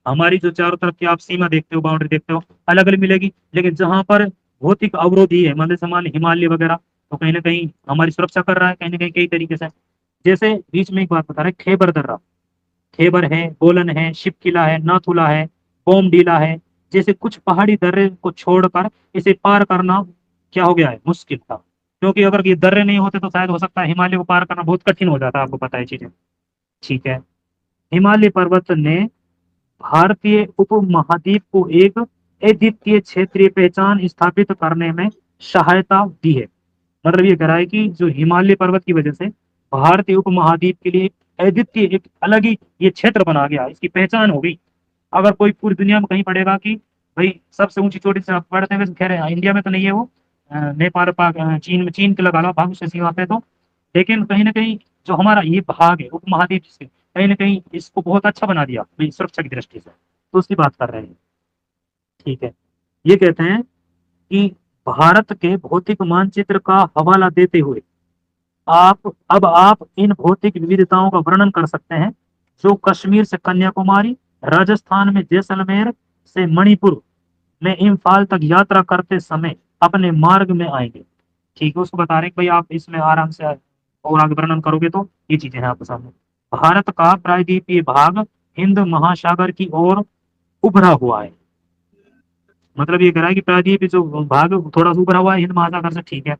हमारी जो चारों तरफ की आप सीमा देखते हो, बाउंड्री देखते हो, अलग अलग मिलेगी, लेकिन जहां पर भौतिक अवरोधी है, मतलब समान हिमालय वगैरह, तो कहीं ना कहीं हमारी सुरक्षा कर रहा है, कहीं ना कहीं कई तरीके से। जैसे बीच में एक बात बता रहे, खैबर दर्रा, खैबर है, बोलन है, शिव किला है, नाथुला है, बोमडीला है, जैसे कुछ पहाड़ी दर्रे को छोड़कर इसे पार करना क्या हो गया है, मुश्किल था। क्योंकि अगर ये दर्रे नहीं होते तो शायद हो सकता है हिमालय को पार करना बहुत कठिन हो जाता, आपको पता है चीजें। ठीक है। हिमालय पर्वत ने भारतीय उपमहाद्वीप को एक अद्वितीय क्षेत्रीय पहचान स्थापित करने में सहायता दी है। मतलब ये कह रहा है कि जो हिमालय पर्वत की वजह से भारतीय उपमहाद्वीप के लिए अद्वितीय एक अलग ही ये क्षेत्र बना गया, इसकी पहचान हो गई। अगर कोई पूरी दुनिया में कहीं पड़ेगा कि भाई सबसे ऊंची चोटी से आप पढ़ते हैं, वैसे खैर इंडिया में तो नहीं है वो, नेपाल पाक चीन में, चीन के लगा लो भाग से सीमा पे तो, लेकिन कहीं ना कहीं जो हमारा ये भाग है उपमहाद्वीप से, कहीं ना कहीं इसको बहुत अच्छा बना दिया भाई सुरक्षा की दृष्टि से, तो उसकी बात कर रहे हैं। ठीक है, ये कहते हैं कि भारत के भौतिक मानचित्र का हवाला देते हुए आप इन भौतिक विविधताओं का वर्णन कर सकते हैं जो कश्मीर से कन्याकुमारी, राजस्थान में जैसलमेर से मणिपुर में इम्फाल तक यात्रा करते समय अपने मार्ग में आएंगे। ठीक है, उसको बता रहे हैं कि भाई आप इसमें आराम से और आगे वर्णन करोगे तो ये चीजें हैं आपके सामने। भारत का प्रायद्वीपीय भाग हिंद महासागर की ओर उभरा हुआ है। मतलब ये कह रहा है कि प्रायद्वीपीय जो भाग थोड़ा सा उभरा हुआ है हिंद महासागर से, ठीक है।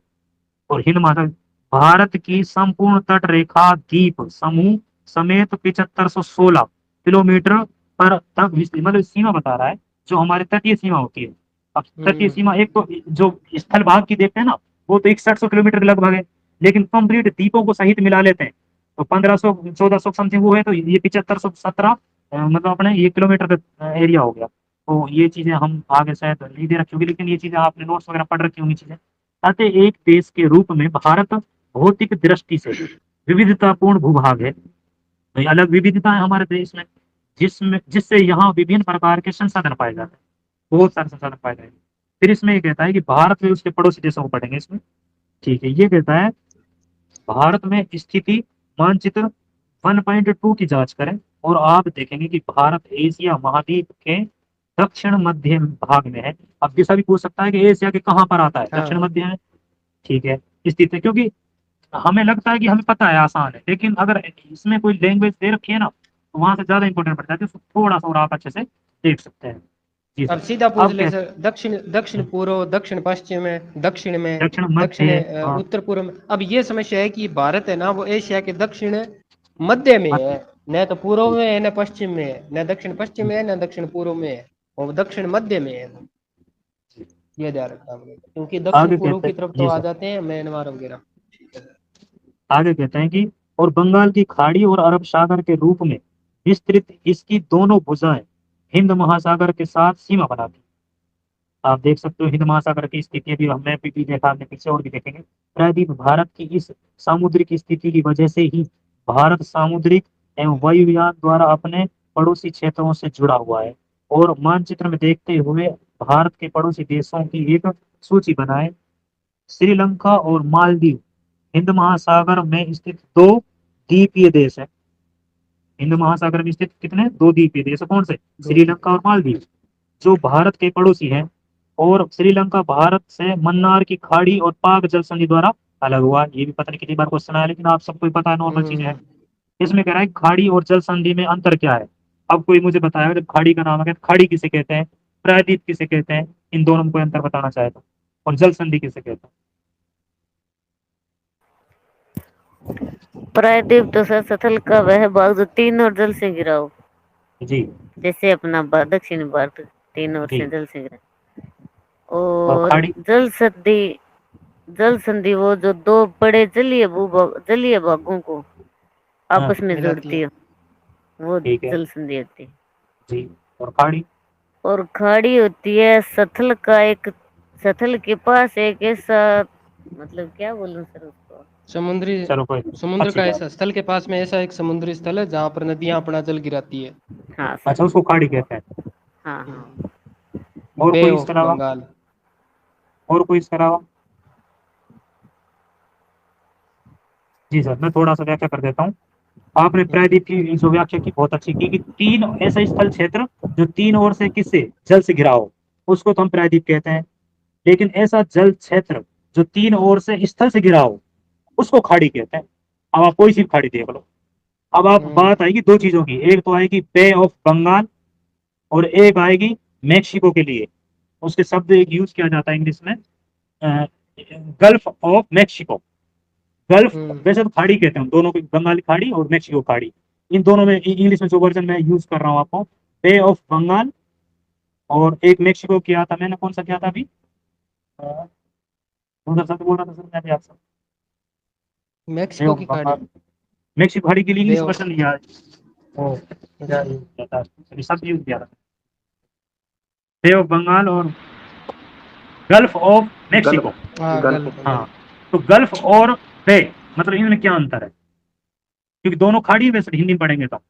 और हिंद महासागर भारत की संपूर्ण तट रेखा द्वीप समूह समेत 7516 किलोमीटर पर तक मतलब सीमा बता रहा है, जो हमारे तटीय सीमा होती है। अब तटीय सीमा एक तो जो स्थल भाग की देखते हैं ना, वो तो 6100 किलोमीटर लगभग है, लेकिन कंप्लीट द्वीपों को सहित मिला लेते हैं तो 1500 1400 समथिंग वो है, तो ये 7517 मतलब अपने ये किलोमीटर का एरिया हो गया। तो ये चीजें हम आगे शायद नहीं दे रखी होगी, लेकिन ये चीजें आपने नोट्स वगैरह पढ़ रखी होंगी चीजें। अतः एक देश के रूप में भारत भौतिक दृष्टि से विविधतापूर्ण भूभाग है। तो अलग विविधता है हमारे देश में, जिससे यहाँ विभिन्न प्रकार के संसाधन पाए जाते हैं, बहुत सारे संसाधन पाए जाएंगे। फिर इसमें ये कहता है कि भारत में उसके पड़ोसी देशों को पढ़ेंगे इसमें। ठीक है, ये कहता है भारत में स्थिति मानचित्र 1.2 की जांच करें और आप देखेंगे कि भारत एशिया महाद्वीप के दक्षिण मध्य भाग में है। अब जैसा भी पूछ सकता है कि एशिया के कहाँ पर आता है, हाँ। दक्षिण मध्य में। ठीक है, स्थित है, क्योंकि हमें लगता है कि हमें पता है, आसान है, लेकिन अगर इसमें कोई लैंग्वेज दे रखी है ना, तो वहां से ज्यादा इंपॉर्टेंट पड़ जाती है, उसको थोड़ा सा और आप अच्छे से देख सकते हैं। जी अब सर। सीधा पूछ अब ले क्या सर, दक्षिण दक्षिण पूर्व, दक्षिण पश्चिम में, दक्षिण में, दक्षिण दक्षिण मध्य, हाँ, उत्तर पूर्व में। अब ये समस्या है कि भारत है ना वो एशिया के दक्षिण मध्य में है, न तो पूर्व में है न पश्चिम में है, न दक्षिण पश्चिम में है न दक्षिण पूर्व में है, वो दक्षिण मध्य में है। ये ध्यान रखना पड़ेगा, क्योंकि दक्षिण आगे पूर्व कहते की हैं, तरफ तो जी आ सर, जाते हैं म्यांमार वगैरह। आगे कहते हैं कि और बंगाल की खाड़ी और अरब सागर के रूप में विस्तृत इसकी दोनों भुजाएं हिंद महासागर के साथ सीमा बनाती। आप देख सकते हो हिंद महासागर की स्थिति अभी हमने भी देखा, हमने पीछे और भी देखेंगे। प्रायद्वीप भारत की इस सामुद्रिक स्थिति की वजह से ही भारत सामुद्रिक एवं वायुयान द्वारा अपने पड़ोसी क्षेत्रों से जुड़ा हुआ है। और मानचित्र में देखते हुए भारत के पड़ोसी देशों की एक सूची बनाए। श्रीलंका और मालदीव हिंद महासागर में स्थित दो द्वीपीय देश है। हिंद महासागर में स्थित कितने, दो द्वीपीय देश है, कौन से, श्रीलंका और मालदीव, जो भारत के पड़ोसी हैं। और श्रीलंका भारत से मन्नार की खाड़ी और पाक जल संधि द्वारा अलग हुआ। ये भी पता नहीं कितनी बार क्वेश्चन आया, लेकिन आप सबको पता है, नॉर्मल चीजें हैं। इसमें कह रहा है खाड़ी और जल संधि में अंतर क्या है। अब कोई मुझे बताया, जब खाड़ी का नाम है, खाड़ी किसे कहते हैं, प्रायद्वीप किसे कहते हैं, इन दोनों में कोई अंतर बताना चाहे तो, और जल संधि किसे कहते प्रायद्वीप तो सर स्थल का वह भाग जो तीन और जल से घिरा हो, हैं। जी जैसे अपना दक्षिण भारत तीन ओर जी। से जल से घिरा। और और खाड़ी, जल संधि वो जो दो बड़े जलीय भागों को हाँ, आपस में मिलाती जोड़ती है। है, वो ठीक है जल संधि होती है। जी। और खाड़ी, और खाड़ी होती है स्थल के पास एक ऐसा, मतलब क्या बोलूं सर उसको। समुद्री, चलो कोई समुद्र अच्छी का बात। ऐसा स्थल के पास में ऐसा एक समुद्री स्थल है जहाँ पर नदियां अपना जल गिराती है। हाँ सर। अच्छा, उसको खाड़ी कहते हैं। हाँ हाँ। और बे कोई ऑफ इसके अलावा, बंगाल। और कोई इसके अलावा, जी सर, मैं थोड़ा सा व्याख्या कर देता हूँ। आपने प्रायद्वीप की जो व्याख्या की बहुत अच्छी की, कि तीन ऐसा स्थल क्षेत्र जो तीन ओर से किससे, जल से घिरा हो, उसको तो हम प्रायद्वीप कहते हैं। लेकिन ऐसा जल क्षेत्र जो तीन ओर से स्थल से घिरा हो, उसको खाड़ी कहते हैं। अब आप कोई सी खाड़ी देख लो। अब आप बात आएगी दो चीजों की, एक तो आएगी बे ऑफ बंगाल और एक आएगी मैक्सिको के लिए। उसके शब्द एक यूज किया जाता है इंग्लिश में, गल्फ ऑफ मैक्सिको। गल्फ वैसे तो खाड़ी कहते हैं हम दोनों को, बंगाली खाड़ी और मैक्सिको खाड़ी। इन दोनों में इंग्लिश में जो वर्जन मैं यूज कर रहा हूँ आपको, बे ऑफ बंगाल और एक मेक्सिको किया था मैंने, कौन सा किया था अभी, कौन सा शब्द बोल रहा था सर मैं भी आपसे, बे मेक्सिको ऑफ की खाड़ी। बंगाल। मेक्सिको खाड़ी के लिए बे इंग्लिश ऑफ। वर्जन लिया है। ओ क्या अच्छा। यूज किया था, अभी शब्द यूज किया था, बे ऑफ बंगाल और गल्फ ऑफ मेक्सिको। हाँ, गल्फ। गल्फ हाँ, गल्फ। तो गल्फ और बे, मतलब इनमें क्या अंतर है, क्योंकि दोनों खाड़ी है, वैसे हिंदी में पढ़ेंगे तो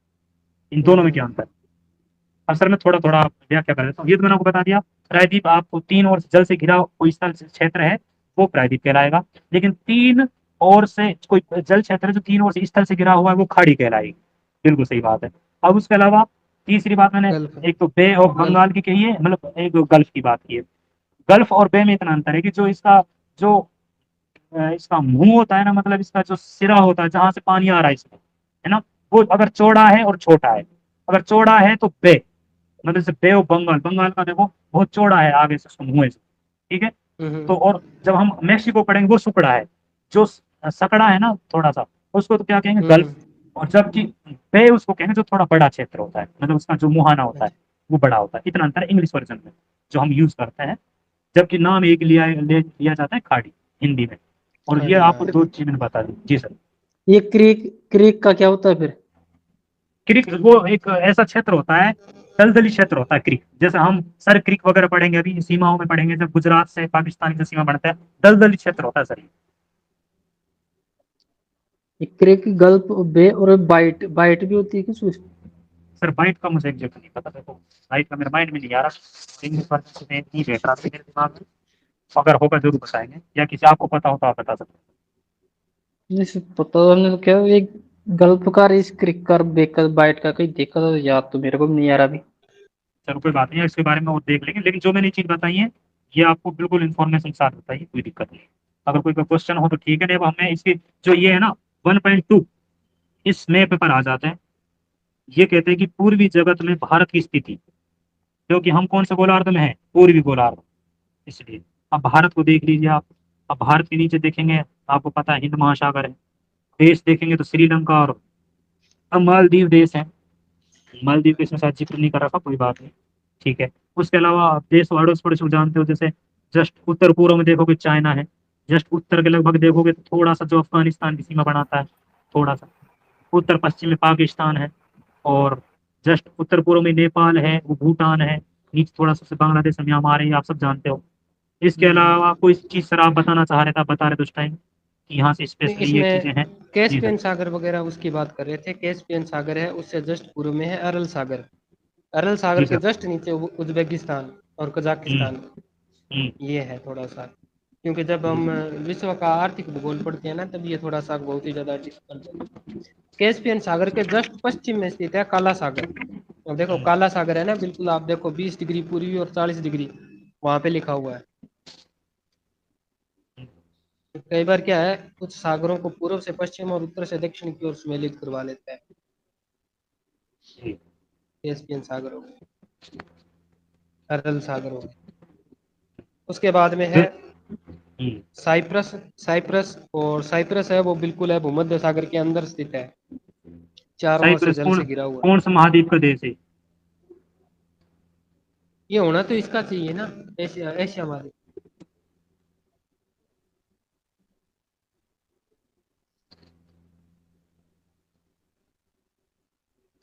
इन दोनों में क्या हम्म। अंतर है। अब सर मैं थोड़ा थोड़ा व्याख्या कर देता हूँ। ये तो मैंने आपको बता दिया, प्रायद्वीप आपको तीन ओर से जल से घिरा कोई स्थल क्षेत्र है वो प्रायद्वीप कहलाएगा, लेकिन तीन ओर से कोई जल क्षेत्र है जो तीन ओर से स्थल से घिरा हुआ है वो खाड़ी कहलाएगी। बिल्कुल सही बात है। अब उसके अलावा तीसरी बात मैंने, गल्फ। एक तो बे ऑफ गल्फ। बंगाल की कही है, मतलब एक गल्फ की बात की है। गल्फ और बे में इतना अंतर है कि जो इसका जो इसका मुंह होता है ना, मतलब इसका जो सिरा होता है जहां से पानी आ रहा है इसमें, है ना, वो अगर चौड़ा है और छोटा है, अगर चौड़ा है तो बे, मतलब जैसे बे ऑफ बंगाल, बंगाल का देखो बहुत चौड़ा है आगे से उसका मुंह है, ठीक है। तो और जब हम मेक्सिको पढ़ेंगे वो सुकड़ा है, जो सकड़ा है ना थोड़ा सा, उसको तो क्या कहेंगे, गल्फ। हम्म। और जबकि बे उसको कहेंगे जो थोड़ा बड़ा क्षेत्र होता है, मतलब उसका जो मुहाना होता है अच्छा। वो बड़ा होता है। इतना अंतर है इंग्लिश वर्जन में जो हम यूज करते हैं, जबकि नाम एक लिया जाता है खाड़ी हिंदी में। और ये खाड़ी, आपको हाँ। दो चीज मैंने बता दी जी सर। ये क्रीक क्रीक का क्या होता है फिर? क्रिक वो एक ऐसा क्षेत्र होता है, दलदली क्षेत्र होता है क्रिक, जैसे हम सर क्रिक वगैरह पढ़ेंगे अभी सीमाओं में पढ़ेंगे, जब गुजरात से पाकिस्तान की जो सीमा बढ़ता है, दलदली क्षेत्र होता है सर ये। ये क्रीक, गल्फ, बे और बाइट, बाइट भी होती है किस? सर बाइट का मुझे एग्जैक्ट नहीं पता, देखो बाइट का मेरे माइंड में नहीं आ रहा, इंग्लिश वर्जन में नहीं बैठ रहा मेरे दिमाग में, अगर होगा जरूर बताएंगे, या किसी आपको पता हो तो आप बता सकते जैसे पता हमने तो क्या, एक गल्फ का, इस क्रिक का, बेकर, बाइट का कहीं देखा था, याद तो मेरे को भी नहीं आ रहा अभी। हैं। चलो कोई बात नहीं, इसके बारे में और देख लेंगे, लेकिन जो मैंने चीज बताई है ये आपको बिल्कुल इन्फॉर्मेशन के साथ बताइए, कोई दिक्कत नहीं। अगर कोई क्वेश्चन हो तो ठीक है, नहीं अब हमें इसकी जो ये है ना 1.2 इस मैप पर आ जाते हैं। ये कहते हैं कि पूर्वी जगत में भारत की स्थिति, क्योंकि हम कौन से गोलार्ध में हैं, पूर्वी गोलार्ध, इसलिए अब भारत को देख लीजिए आप। अब भारत के नीचे देखेंगे, आपको पता है हिंद महासागर है। देश देखेंगे तो श्रीलंका और अब मालदीव देश है। मालदीव के इसमें शायद जिक्र नहीं कर रखा, कोई बात नहीं, ठीक है। उसके अलावा आप देश अड़ोस पड़ोस को जानते हो, जैसे जस्ट उत्तर पूर्व में देखोगे चाइना है, जस्ट उत्तर के लगभग देखोगे तो थोड़ा सा जो अफगानिस्तान की सीमा बनाता है, थोड़ा सा उत्तर पश्चिम में पाकिस्तान है, और जस्ट उत्तर पूर्व में नेपाल है, वो भूटान है, नीचे थोड़ा सा बांग्लादेश में म्यांमार है, ये आप सब जानते हो। इसके अलावा कोई चीज सर आप बताना चाह रहे थे, आप बता रहे थे उस टाइम कि यहाँ से नहीं, स्पेशली ये चीजें इसमें हैं। जी सर। कैस्पियन सागर वगैरह उसकी बात कर रहे थे। कैस्पियन सागर है, उससे जस्ट पूर्व में है अरल सागर। अरल सागर जी के सर। जस्ट नीचे उज्बेकिस्तान और हम्म। कजाकिस्तान। हम्म। ये है थोड़ा सा, क्योंकि जब हम विश्व का आर्थिक भूगोल पढ़ते हैं ना, तब ये थोड़ा सा बहुत ही ज्यादा डिफिकल्ट है। कैस्पियन सागर के जस्ट पश्चिम में स्थित है काला सागर। अब देखो काला सागर है ना, बिल्कुल आप देखो 20 डिग्री पूर्वी और 40 डिग्री वहां पे लिखा हुआ है। कई बार क्या है, कुछ सागरों को पूर्व से पश्चिम और उत्तर से दक्षिण की ओर सम्मिलित करवा लेता है जी। कैस्पियन सागरों को, अरल सागरों को। उसके बाद में है फिर- हम्म। साइप्रस। साइप्रस, और साइप्रस है वो बिल्कुल है भूमध्य सागर के अंदर स्थित है, चारों ओर से साइप्रस जल कौन से घिरा हुआ। कौन सा महाद्वीप का देश है। ये होना तो इसका चाहिए ना, एशिया, एशिया हमारे।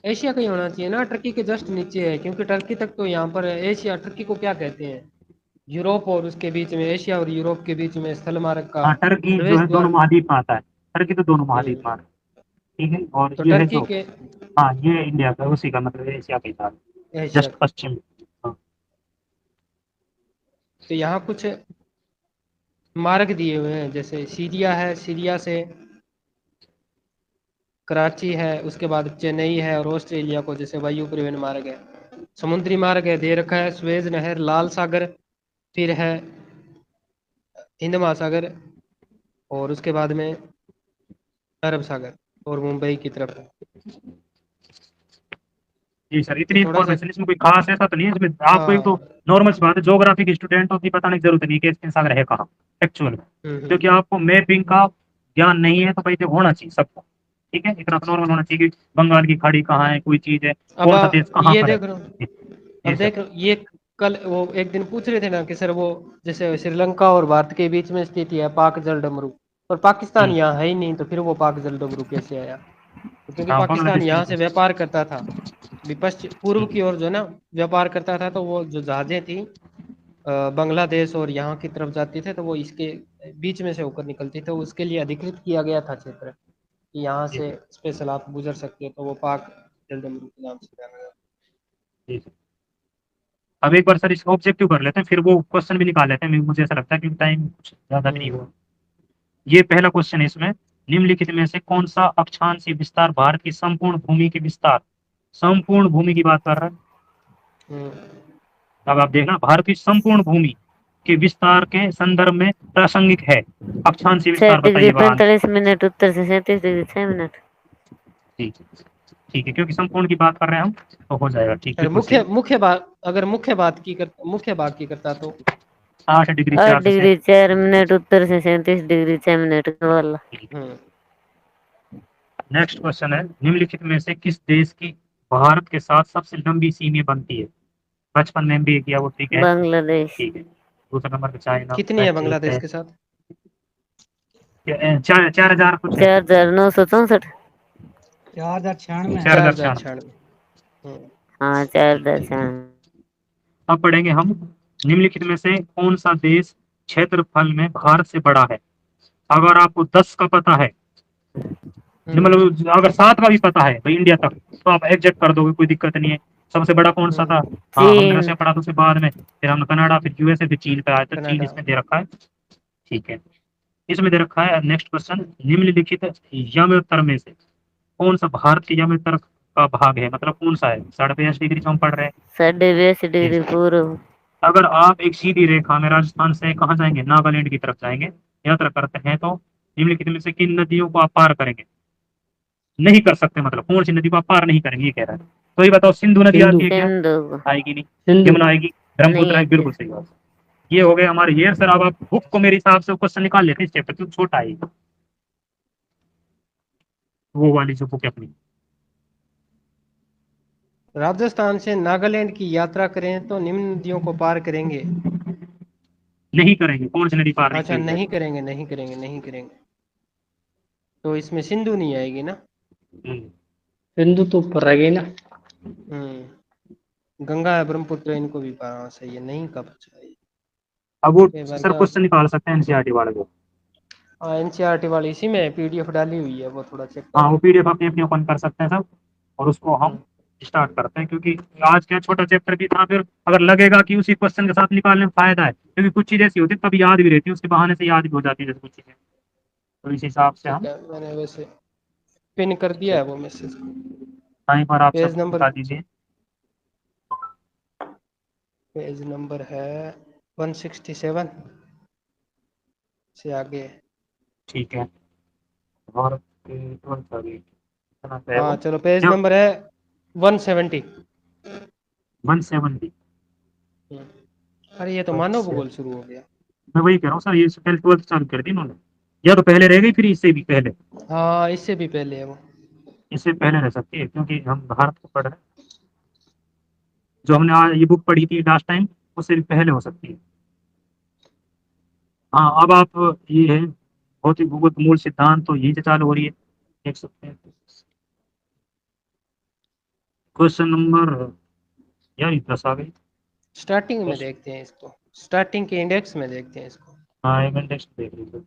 एशिया का ही होना चाहिए ना, टर्की के जस्ट नीचे है, क्योंकि टर्की तक तो यहाँ पर है। एशिया, टर्की को क्या कहते हैं, यूरोप और उसके बीच में, एशिया और यूरोप के बीच में स्थल मार्ग का हाँ टर्की जो प्रवेश है दोनों द्वार। महाद्वीप में आता है, टर्की तो दोनों महाद्वीप हम्म। में आता है, ठीक है। और तो ये है टर्की जो, के, हाँ ये इंडिया का उसी का मतलब एशिया के साथ एशिया जस्ट का, पश्चिम। हाँ। तो यहाँ कुछ मार्ग दिए हुए हैं, जैसे सीरिया है, सीरिया से कराची है, उसके बाद चेन्नई है, और ऑस्ट्रेलिया को जैसे वायु परिवहन मार्ग है। समुद्री मार्ग है दे रखा है, स्वेज नहर, लाल सागर, फिर है हिंद महासागर, और उसके बाद में अरब सागर, और मुंबई की तरफ है। जी सर, तो इतनी थोड़ा सा, इन्फॉर्मेशन, इसमें कोई खास ऐसा तो नहीं है, इसमें आपको एक तो हाँ। नॉर्मल सी बात है, ज्योग्राफी के स्टूडेंट होती बताने की जरूरत नहीं है कि इसके सागर है कहाँ एक्चुअल में, क्योंकि हम्म। आपको मैपिंग का ज्ञान नहीं है तो भाई देखो होना चाहिए सबको, ठीक है, इतना नॉर्मल होना चाहिए कि बंगाल की खाड़ी कहाँ है, कोई चीज है, अब कौन सा देश कहाँ ये पर है। देख रहा हूँ, जी अब जी सर। देख रहा हूँ, ये कल वो एक दिन पूछ रहे थे ना कि सर वो जैसे श्रीलंका और भारत के बीच में स्थिति है पाक जल डमरू, और पाकिस्तान यहाँ है ही नहीं, तो फिर वो पाक जल डमरू कैसे आया? तो क्योंकि हाँ, पाकिस्तान बांग्लादेश के यहाँ से बीच व्यापार करता था, विपश्चिम पूर्व में। की ओर जो ना व्यापार करता था, तो वो जो जहाजें थी बांग्लादेश और यहाँ की तरफ जाते थे, तो वो इसके बीच में से होकर निकलती, तो उसके लिए अधिकृत किया गया था क्षेत्र कि यहाँ जी से सर, स्पेशल आप गुजर सकते हो, तो वो पाक जलडमरू के नाम से जाना जाता जी सर। अब एक बार सर इसका ऑब्जेक्टिव कर लेते हैं, फिर वो क्वेश्चन भी निकाल लेते हैं, मुझे ऐसा लगता है कि टाइम कुछ ज्यादा है। भी नहीं हुआ। ये पहला क्वेश्चन है इसमें, निम्नलिखित में से कौन सा अक्षांशीय विस्तार भारत की संपूर्ण भूमि के विस्तार, संपूर्ण भूमि की बात कर रहा है। हम्म, अब आप देखना, भारत की संपूर्ण भूमि के विस्तार के संदर्भ में प्रासंगिक है। अक्षांशीय 6 विस्तार डिग्री बताइए बारह। 45 मिनट उत्तर से 37 डिग्री 6 मिनट। ठीक है, ठीक है, क्योंकि संपूर्ण की बात कर रहे हैं हम, तो हो जाएगा ठीक, अगर बिल्कुल सही। मुख्य भाग की करता तो 60 डिग्री 8 4 से। डिग्री 4 मिनट उत्तर से 37 डिग्री 6 मिनट वाला। हम्म, नेक्स्ट क्वेश्चन है, निम्नलिखित में से किस देश की भारत के साथ सबसे लंबी सीमा बनती है? बचपन में MBA किया वो, ठीक है, बांग्लादेश। ठीक है। दूसरा नंबर पे चाइना, कितनी है ठीक बांग्लादेश है। के साथ? 4,000 कुछ है। 4964। 4096। 4,096। 4096। हाँ 4096। अब पढ़ेंगे हम, निम्नलिखित में से कौन सा देश क्षेत्रफल में भारत से बड़ा है? अगर आपको 10 का पता है, मतलब अगर 7 का भी पता है भाई इंडिया तक, तो आप एग्जैक्ट कर दोगे, कोई दिक्कत नहीं है। सबसे बड़ा कौन सा था? हाँ, हमने चीन। रशिया पढ़ा था, उसके बाद में फिर हमने कनाडा, फिर USA, फिर चीन पे आया, तो चीन कनाडा। इसमें दे रखा है। ठीक है, इसमें दे रखा है। नेक्स्ट क्वेश्चन, निम्नलिखित यमोत्तर में से कौन सा भारत के यमोत्तर का भाग है? मतलब कौन सा है? 42.5 डिग्री जो हम पढ़ रहे हैं। 82 ठीक। डिग्री पूर्व। अगर आप एक सीधी रेखा में राजस्थान से कहाँ जाएंगे, नागालैंड की तरफ जाएंगे, यात्रा करते हैं, तो निम्नलिखित में से किन नदियों को आप पार करेंगे? नहीं कर सकते, मतलब कौन सी नदी को आप पार नहीं करेंगे, ये कह रहा है। तो ये बताओ, सिंधु नदी सिंधु। आती है क्या? सिंधु। आएगी नहीं। सिंधु। यमुना आएगी, नहीं ब्रह्मपुत्र आएगी, आती। बिल्कुल सही बात। ये हो गए हमारे ये सर। अब आप बुक को मेरे हिसाब से क्वेश्चन निकाल लेते हैं इस चैप्टर, क्योंकि छोटा है वो वाली जो बुक है अपनी। राजस्थान से नागालैंड की यात्रा करें तो निम्न नदियों को पार करेंगे। नहीं करेंगे, कौन सी नदी पार नहीं अच्छा, करेंगे? नहीं करेंगे, नहीं करेंगे, नहीं करेंगे, तो इसमें सिंधु नहीं आएगी ना। हम्म, सिंधु तो ऊपर रह गई ना। गंगा है, ब्रह्मपुत्र, इनको भी पार, हाँ, सही है, नहीं कब चाहिए। अब वो कई बार सर क्या, क्वेश्चन निकाल सकते हैं NCERT वाले को। हाँ NCERT वाली इसी में PDF डाली हुई है, वो थोड़ा चेक हाँ, करो। वो PDF अपनी अपनी ओपन कर सकते हैं सब, और उसको हम हम्म, स्टार्ट करते हैं, क्योंकि आज क्या छोटा चैप्टर भी था, फिर अगर लगेगा कि उसी क्वेश्चन के साथ निकालने में फायदा है, क्योंकि कुछ चीजें ऐसी होती है तब याद भी रहती है, उसके बहाने से याद भी हो जाती है जैसे कुछ चीजें, तो इस हिसाब से ठीक हम। है, मैंने वैसे पिन कर दिया है वो मैसेज। टाइम पर आप सब पेज नंबर बता दीजिए। पेज नंबर है 167 से आगे है। ठीक है, और कौन सा भी इतना सा है हाँ वो, चलो, पेज क्या? नंबर है 170। 170। अरे ये तो मानव अच्छा, भूगोल शुरू हो गया। मैं वही कह रहा हूँ सर, ये पहले 12th चालू कर दी इन्होंने, या तो पहले रह गई, फिर इससे भी पहले, हाँ, इससे भी पहले है वो। इससे पहले रह सकती है, क्योंकि हम भारत को पढ़ रहे हैं। जो हमने आज ये बुक पढ़ी थी लास्ट टाइम, उससे भी पहले हो सकती है। हाँ, अब आप ये है भौतिक भूगोल का मूल सिद्धांत, तो यही से चालू हो रही है, देख सकते हैं। क्वेश्चन नंबर, यार ये 10 आ गई। स्टार्टिंग में देखते हैं इसको, स्टार्टिंग के इंडेक्स में देखते हैं इसको। हाँ, एक इंडेक्स देख लीजिए।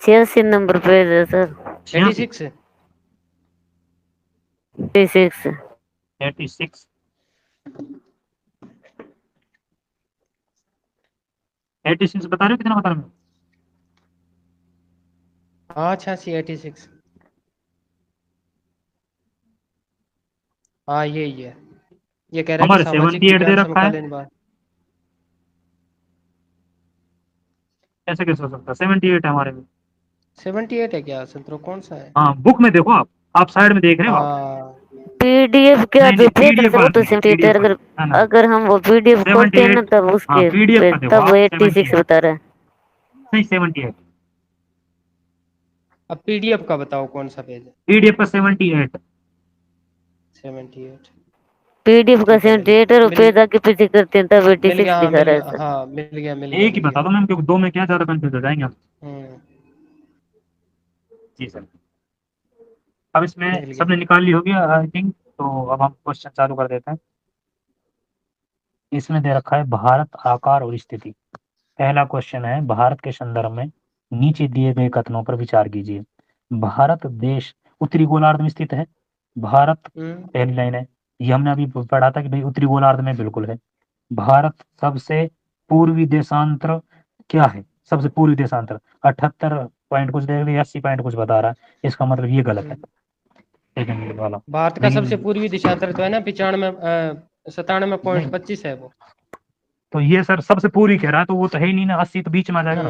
86 नंबर पेज है सर। 86। 86। 86। 86। 86 बता रहे हो, कितना बता रहे हो? हाँ 86, 86। हाँ यही है। ये कह रहा है कि हमारे सामाजिक 78 दे विज्ञान रखा है, समकालीन बात। ऐसे कैसे हो सकता है? 78 है हमारे में। 78 है क्या संतरो, कौन सा है? हाँ, बुक में देखो आप साइड में देख रहे हो आप? हाँ पीडीएफ क्या नहीं जो नहीं, पेज है PDF सर वो बात तो नहीं, 78 PDF है। बात अगर ना ना, अगर हम वो पीडीएफ खोलते हैं ना 78। तब हाँ, उसके PDF का देखो तब वो आप, 86 78। बता रहा है। नहीं, 78। अब पीडीएफ का बताओ कौन सा पेज है? PDF का 78। 78। पीडीएफ का ठीक है, 78 और मिल पेज आगे पीछे करते हैं तब मिल गया, 86 हाँ दिखा मिल रहा है गया, सर। हाँ मिल गया एक ही बता दो मैम, क्योंकि दो में क्या ज्यादा कंफ्यूज हो जाएंगे आप। हम्म, जी सर। अब इसमें मिल गया। सबने निकाल ली होगी आई थिंक, तो अब हम क्वेश्चन चालू कर देते हैं। इसमें दे रखा है भारत आकार और स्थिति। पहला क्वेश्चन है, भारत के संदर्भ में नीचे दिए गए कथनों पर विचार कीजिए। भारत देश उत्तरी गोलार्ध में स्थित है। भारत पहली लाइन है, ये हमने अभी पढ़ा था कि भाई उत्तरी गोलार्ध में बिल्कुल है। भारत सबसे पूर्वी देशांतर क्या है? सबसे पूर्वी देशांतर 78 पॉइंट कुछ दे रही है, 80 पॉइंट कुछ बता रहा है, इसका मतलब ये गलत है सेकंड वाला। भारत का सबसे लेकिन पूर्वी दिशांतर तो है ना 95, 97.25 है वो। तो ये सर सबसे पूरी कह रहा है, तो वो तो है ही नहीं ना, 80 तो बीच में आ जाएगा ना।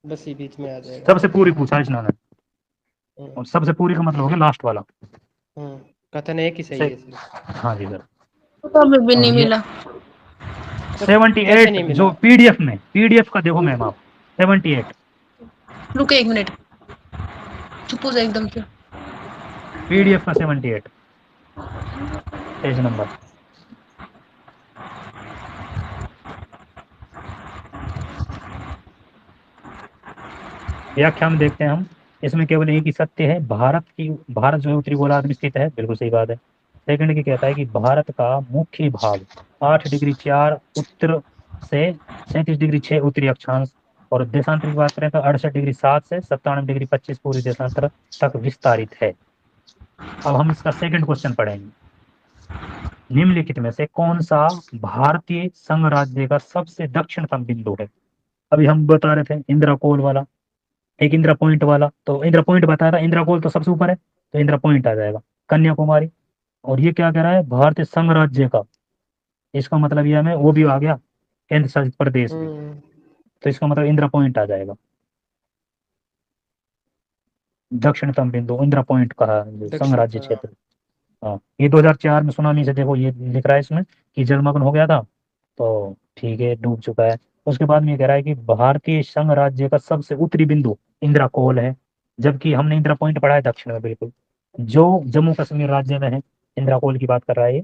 बस ही बीच में आ जाएगा। सबसे पूरी पूछा है इन्होंने, हम्म, और सबसे पूरी का मतलब हो गया लास्ट वाला। हम्म, कथन एक ही सही से, है सिर्फ। हाँ जी सर। तो हमें भी और नहीं ये मिला। तो कैसे 78 नहीं जो मिला? पीडीएफ का देखो मैम आप, 78 रुके एक मिनट, चुप हो जाए एकदम से। पीडीएफ का 78 पेज नंबर। व्याख्या में देखते हैं हम, इसमें केवल एक ही सत्य है, भारत जो है उत्तरी गोलार्ध में स्थित है, बिल्कुल सही बात है। सेकंड की कहता है कि भारत का मुख्य भाग 8 डिग्री 4 उत्तर से 37 डिग्री 6 उत्तरी अक्षांश, और देशांतर की बात करें तो 68 डिग्री 7 से 97 डिग्री 25 पूरी देशांतर तक विस्तारित है। अब हम इसका सेकंड क्वेश्चन पढ़ेंगे। निम्नलिखित में से कौन सा भारतीय संघ राज्य का सबसे दक्षिणतम बिंदु है? अभी हम बता रहे थे इंदिरा कोल वाला, एक इंदिरा पॉइंट वाला, तो इंदिरा पॉइंट बताया था, इंदिरा कोल तो सबसे ऊपर है, तो इंदिरा पॉइंट आ जाएगा। कन्याकुमारी, और ये क्या कह रहा है, भारतीय संघ राज्य का, इसका मतलब ये हमें वो भी आ गया, केंद्र शासित प्रदेश भी, तो इसका मतलब इंदिरा पॉइंट आ जाएगा। दक्षिणतम बिंदु इंदिरा पॉइंट कहा है, जो संघ दक्षिण राज्य क्षेत्र। हाँ, ये 2004 में सुनामी से देखो ये लिख रहा है इसमें कि जलमग्न हो गया था, तो ठीक है डूब चुका है। उसके बाद में ये कह रहा है कि भारतीय संघ राज्य का सबसे उत्तरी बिंदु इंदिरा कोल है, जबकि हमने इंदिरा पॉइंट पढ़ा है दक्षिण में बिल्कुल, जो जम्मू कश्मीर राज्य में है। इंदिरा कोल की बात कर रहा है ये।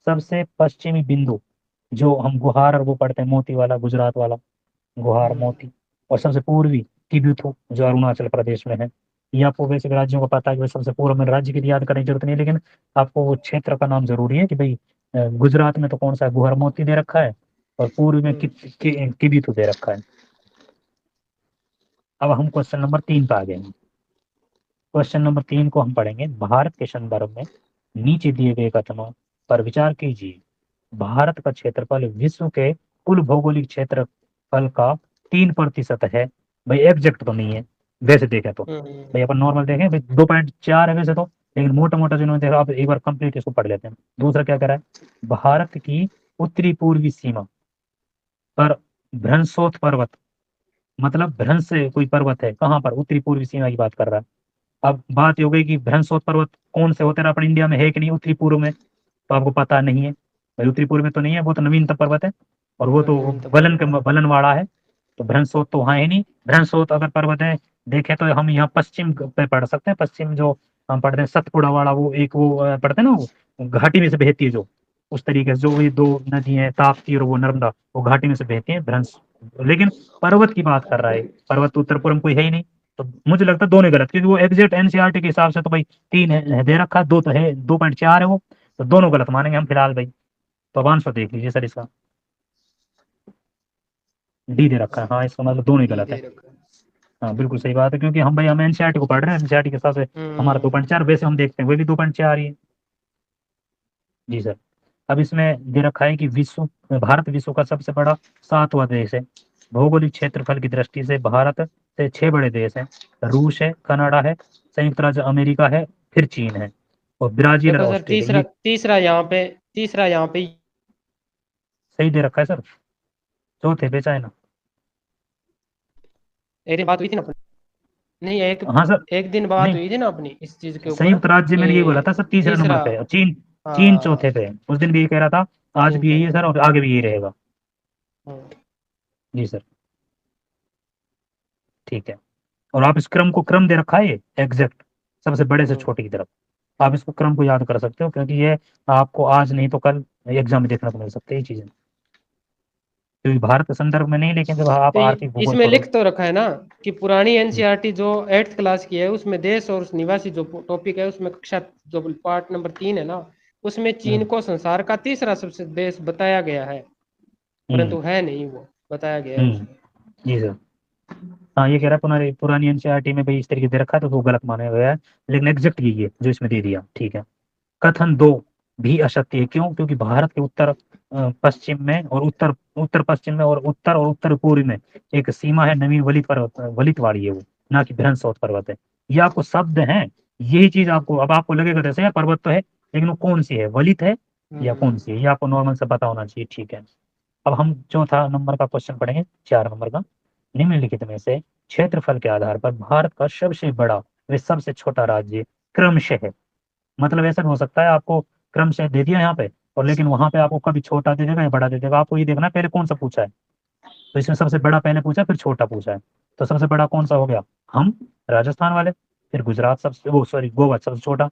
सबसे पश्चिमी बिंदु जो हम गुहार और वो पढ़ते हैं मोती वाला, गुजरात वाला गुहार मोती, और सबसे पूर्वी तिब्बत जो अरुणाचल प्रदेश में है। ये आपको वैसे भी राज्यों को पता है कि भाई सबसे पूर्व में राज्य की तो याद करने की जरूरत नहीं है, लेकिन आपको वो क्षेत्र का नाम जरूरी है कि भाई गुजरात में तो कौन सा गुहर मोती दे रखा है, और पूर्व में तिब्बत दे रखा है। अब हम क्वेश्चन नंबर 3 पे आ गए हैं। क्वेश्चन नंबर 3 को हम पढ़ेंगे। भारत के संदर्भ में नीचे दिए गए कथनों पर विचार कीजिए। भारत का क्षेत्रफल विश्व के कुल भौगोलिक क्षेत्रफल का 3% है। भाई एग्जैक्ट तो नहीं है वैसे देखें तो, भाई अपन नॉर्मल देखें भाई 2.4 है वैसे तो, लेकिन मोटा मोटा जिन्होंने देखा, आप एक बार कंप्लीट इसको पढ़ लेते हैं। दूसरा क्या कह रहा है, भारत की उत्तरी पूर्वी सीमा पर भ्रंशोत पर्वत, मतलब भ्रंश से कोई पर्वत है कहाँ पर, उत्तरी पूर्वी सीमा की बात कर रहा है। अब बात ये हो गई कि भ्रंशोत पर्वत कौन से होते हैं अपने इंडिया में, है कि नहीं उत्तरी पूर्व में, तो आपको पता नहीं है भाई, उत्तरी पूर्व में तो नहीं है, वो तो नवीनतम पर्वत है, और वो तो बलनवाड़ा है, तो भ्रंशोत तो वहाँ है नहीं। भ्रंशोत अगर पर्वत है देखें तो हम यहाँ पश्चिम पे पढ़ सकते हैं, पश्चिम जो हम पढ़ते हैं सतपुड़ा वाला, वो एक वो पढ़ते हैं ना, वो घाटी में से बहती है जो, उस तरीके से जो ये दो नदी है ताप्ती और वो नर्मदा, वो घाटी में से बहती है भ्रंश। लेकिन पर्वत की बात कर रहा है, पर्वत तो उत्तर पूर्व में कोई है ही नहीं, तो मुझे लगता है दोनों गलत, क्योंकि वो एग्जैक्ट एनसीईआरटी के हिसाब से तो भाई 3 है दे रखा है, 2 तो है, 2.4 है वो, तो दोनों गलत मानेंगे हम फिलहाल भाई। तो अब आंसर देख लीजिए सर इसका, डी दे रखा है, हाँ इसका मतलब दोनों ही गलत है। हाँ बिल्कुल सही बात है, क्योंकि हम एनसीईआरटी को पढ़ रहे हैं, एनसीईआरटी के हिसाब से हमारा 2.4, वैसे हम देखते हैं वो भी 2.4 ही है। जी सर। अब इसमें दे रखा है कि भारत विश्व का सबसे बड़ा 7वां देश है। भौगोलिक क्षेत्रफल की दृष्टि से भारत से 6 बड़े देश हैं। रूस है, कनाडा है, संयुक्त राज्य अमेरिका है, फिर चीन है, और ब्राजील और देखो सर, ऑस्ट्रेलिया। ये तीसरा यहाँ पे सही दे रखा है सर, चौथे पे चाइना। एक दिन बात हुई थी ना अपनी, नहीं हाँ सर, एक दिन बात नहीं हुई थी ना अपनी इस चीज के ऊपर संयुक्त राज्य मैंने ये बोला था कि सर तीसरे नंबर तीसरा। पे, और चीन, चीन हाँ, चौथे पे है। उस दिन भी ये कह रहा था, आज चीन भी यही है चौथा। सर, और आगे भी यही रहेगा। हम्म, जी सर, ठीक है। और आप इस क्रम को क्रम दे रखा है ये एग्जैक्ट सबसे बड़े से हम्म, छोटे की तरफ। आप इसको क्रम को याद कर सकते हो, क्योंकि ये आपको आज नहीं तो कल एग्जाम में देखने को मिल सकते हैं ये चीजें, क्योंकि भारत के संदर्भ में नहीं, लेकिन जब आप तो आर्थिक भूगोल इसमें पढ़ोगे। लिख तो रखा है ना कि पुरानी एनसीईआरटी जो 8th क्लास की है उसमें देश और निवासी जो टॉपिक है उसमें कक्षा जो पार्ट नंबर 3 है ना, उसमें चीन हम्म, को संसार का तीसरा सबसे देश बताया गया है, हम्म, परंतु है नहीं, वो बताया गया है हम्म, उसमें। जी सर। हाँ, ये कह रहा है पुरानी पुरानी एनसीईआरटी में भाई इस तरीके दे रखा है तो वो गलत माना गया है, लेकिन एग्जैक्ट यही है जो इसमें दे दिया, ठीक है। कथन दो भी असत्य है, क्यों? क्योंकि भारत के उत्तर पश्चिम में और उत्तर उत्तर पश्चिम में और उत्तर पूर्व में एक सीमा है, नवीन वलित पर्वत, वलित वाली है वो, ना कि बृहस्पति पर्वत है। ये आपको शब्द है, यही चीज आपको अब आपको लगेगा जैसे यार पर्वत तो है, लेकिन वो कौन सी है, वलित है या कौन सी है, ये आपको नॉर्मल से पता होना चाहिए, ठीक है। अब हम चौथा नंबर का क्वेश्चन पढ़ेंगे, 4 नंबर का। निम्नलिखित में से क्षेत्रफल के आधार पर भारत का सबसे बड़ा व सबसे छोटा राज्य क्रमशः है। मतलब ऐसा भी हो सकता है आपको क्रमशः दे दिया यहाँ पे, और लेकिन वहां पे आपको कभी छोटा दे देगा या बड़ा दे देगा, आपको ये देखना है पहले कौन सा पूछा है। तो इसमें सबसे बड़ा पहले पूछा, फिर छोटा पूछा है। तो सबसे बड़ा कौन सा हो गया, हम राजस्थान वाले, फिर गुजरात सबसे, वो सॉरी गोवा सबसे छोटा।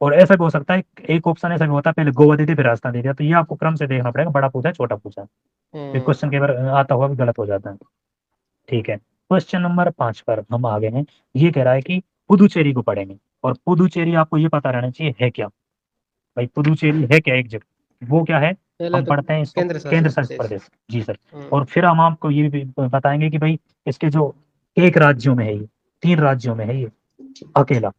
और ऐसा भी हो सकता है, एक ऑप्शन ऐसा भी होता है पहले गोवा दे दिया फिर राजस्थान दे दिया, तो ये आपको क्रम से देखना पड़ेगा, बड़ा पूछा है छोटा पूछा है, फिर क्वेश्चन के बार आता हुआ भी गलत हो जाता है, ठीक है। क्वेश्चन नंबर 5 पर हम आगे हैं। ये कह रहा है कि पुदुचेरी को पढ़ेंगे, और पुदुचेरी आपको ये पता रहना चाहिए है क्या। भाई पुदुचेरी है क्या एग्जैक्ट, वो क्या है, पहला हम तो पढ़ते हैं इसको केंद्र केंद्र शासित शासित प्रदेश। प्रदेश, जी सर। हम्म, और फिर हम आपको ये भी बताएंगे कि भाई इसके जो एक राज्यों में है ये, 3 राज्यों में है ये अकेला,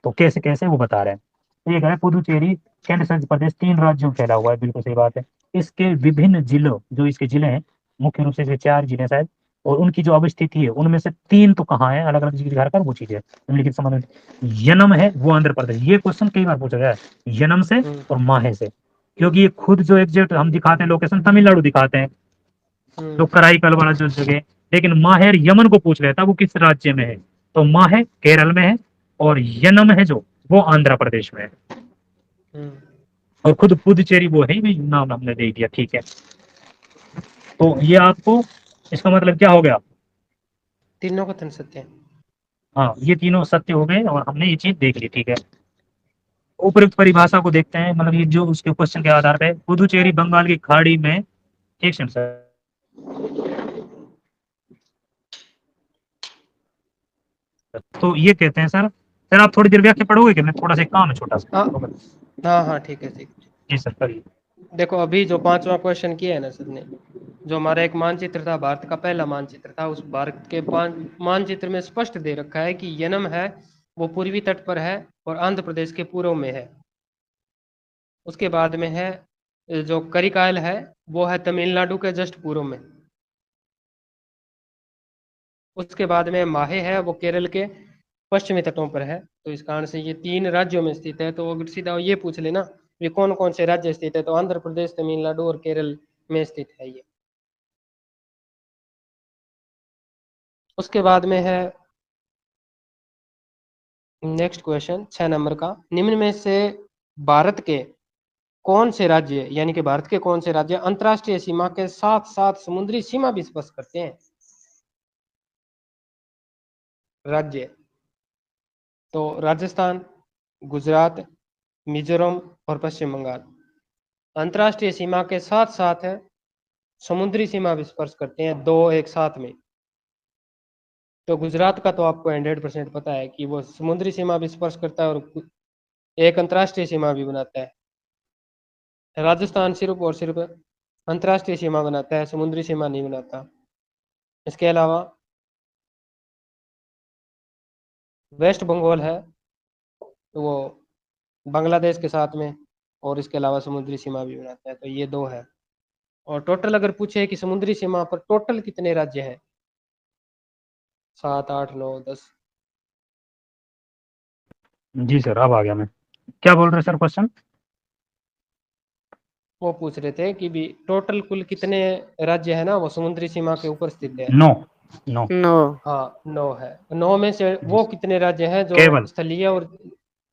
तो कैसे कैसे वो बता रहे हैं। तो ये कह रहे हैं पुदुचेरी केंद्र शासित प्रदेश 3 राज्यों में फैला हुआ है, बिल्कुल सही बात है। इसके विभिन्न जिलों, जो इसके जिले हैं, मुख्य रूप से इसके 4 जिले शायद, और उनकी जो अवस्थिति है उनमें से 3 तो कहाँ है, अलग अलग जिले का वो चीज है निम्नलिखित संबंध में। यनम है वो आंध्र प्रदेश, ये क्वेश्चन कई बार पूछा गया है, यनम से हम्म, और माहे से, क्योंकि ये खुद जो एग्जैक्ट हम दिखाते हैं लोकेशन तमिलनाडु दिखाते हैं, तो हम्म, कराईकल वाला जो जगह, लेकिन माहेर यमन को पूछ लेता वो किस राज्य में है, तो माहे केरल में है, और यनम है जो वो आंध्र प्रदेश में है, हम्म। और खुद पुदुचेरी वो है, भी नाम हमने दे दिया, ठीक है। तो ये आपको इसका मतलब क्या हो गया, तीनों कथन सत्य है। हाँ ये तीनों सत्य हो गए और हमने ये चीज देख ली, ठीक है। उपयुक्त परिभाषा को देखते हैं, मतलब ये जो उसके क्वेश्चन के आधार पे, पुदुचेरी बंगाल की खाड़ी में, एक सेकंड सर, तो ये कहते हैं सर, सर आप थोड़ी देर व्याख्या पढ़ोगे कि मैं थोड़ा सा काम है छोटा हाँ, सा। हाँ, हाँ, ठीक है, ठीक है। जी सर करिए। देखो अभी जो 5वां क्वेश्चन किया है ना सर ने, जो हमारा एक मानचित्र था, भारत का पहला मानचित्र था, उस भारत के मानचित्र में स्पष्ट दे रखा है कि यनम है वो पूर्वी तट पर है और आंध्र प्रदेश के पूर्व में है। उसके बाद में है जो करिकाल है वो है तमिलनाडु के जस्ट पूर्व में। उसके बाद में माहे है वो केरल के पश्चिमी तटों पर है। तो इस कारण से ये 3 राज्यों में स्थित है। तो अगर सीधा ये पूछ लेना ये कौन कौन से राज्य स्थित है, तो आंध्र प्रदेश, तमिलनाडु और केरल में स्थित है ये। उसके बाद में है नेक्स्ट क्वेश्चन 6 नंबर का, निम्न में से भारत के कौन से राज्य, यानी कि भारत के कौन से राज्य अंतर्राष्ट्रीय सीमा के साथ साथ समुद्री सीमा भी स्पर्श करते हैं। राज्य तो राजस्थान, गुजरात, मिजोरम और पश्चिम बंगाल अंतर्राष्ट्रीय सीमा के साथ साथ है समुद्री सीमा भी स्पर्श करते हैं, दो एक साथ में। तो गुजरात का तो आपको 100% पता है कि वो समुद्री सीमा भी स्पर्श करता है और एक अंतर्राष्ट्रीय सीमा भी बनाता है। राजस्थान सिर्फ और सिर्फ अंतर्राष्ट्रीय सीमा बनाता है, समुद्री सीमा नहीं बनाता। इसके अलावा वेस्ट बंगाल है तो वो बांग्लादेश के साथ में, और इसके अलावा समुद्री सीमा भी बनाता है। तो ये 2 है। और टोटल अगर पूछे कि समुद्री सीमा पर टोटल कितने राज्य हैं, 7, 8, 9, 10। जी सर अब आ गया मैं, क्या बोल रहे सर क्वेश्चन। वो पूछ रहे थे कि भी टोटल कुल कितने राज्य है ना वो समुद्री सीमा के ऊपर स्थित है। 9, 9, 9। हाँ, 9 है। 9 में से जी वो कितने राज्य हैं जो केवल स्थलीय और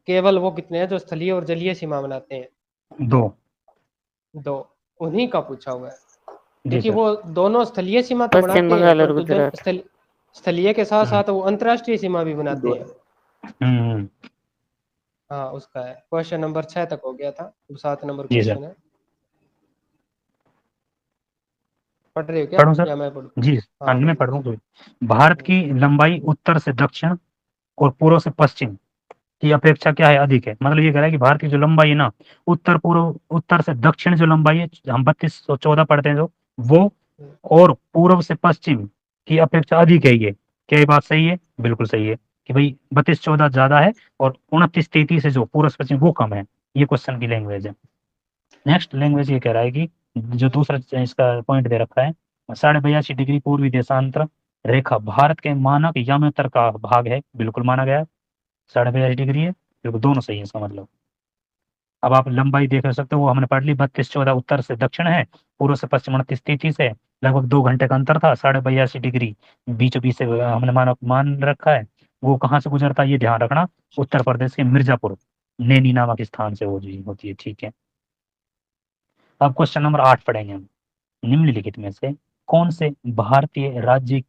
केवल वो कितने हैं जो स्थलीय और जलीय सीमा बनाते हैं। 2, 2 उन्हीं का पूछा हुआ है, जी क्योंकि सर। वो दोनों स्थलीय सीमा तो पश्चिम बनाते हैं बंगाल और परंतु गुजरात। स्थल स्थलीय के साथ साथ वो अंतर्राष्ट्रीय सीमा भी बनाते हैं। हम्म, हाँ उसका है। क्वेश्चन नंबर 6 तक हो गया था, 7 नंबर जी सर। क्वेश्चन है। पढ़ रहे हो क्या पढ़ूं सर? या मैं पढ़ूं? जी हाँ मैं पढ़िए। पढ़ रहा हूँ। तो भारत की लंबाई उत्तर से दक्षिण और पूर्व से पश्चिम की अपेक्षा क्या है, अधिक है। मतलब ये कह रहा है कि भारत की जो लंबाई है ना, उत्तर से दक्षिण जो लंबाई है, हम 3214 पढ़ते हैं जो, वो और पूर्व से पश्चिम की अपेक्षा अधिक है। ये क्या ये बात सही है? बिल्कुल सही है कि भाई 3214 ज्यादा है और 2933 है जो पूर्व से पश्चिम वो कम है। ये क्वेश्चन की लैंग्वेज है। नेक्स्ट लैंग्वेज ये कह रहा है कि जो दूसरा इसका पॉइंट दे रखा है, 82.5 डिग्री पूर्वी देशांतर रेखा भारत के मानक यामांतर का भाग है। बिल्कुल माना गया। 82.5 डिग्री है, बिल्कुल दोनों सही है इसका मतलब। अब आप लंबाई देख सकते हो, वो हमने पढ़ ली। 3214 उत्तर से दक्षिण है, पूर्व से पश्चिम 2933 है। लगभग 2 घंटे का अंतर था। 82.5 डिग्री बीचों बीच से हमने मान रखा है। वो कहाँ से गुजरता है ये ध्यान रखना, उत्तर प्रदेश के मिर्जापुर नैनी नामक स्थान से वो जी होती है। ठीक है, अब क्वेश्चन नंबर 8 पढ़ेंगे हम। निम्नलिखित में से कौन से भारतीय राज्य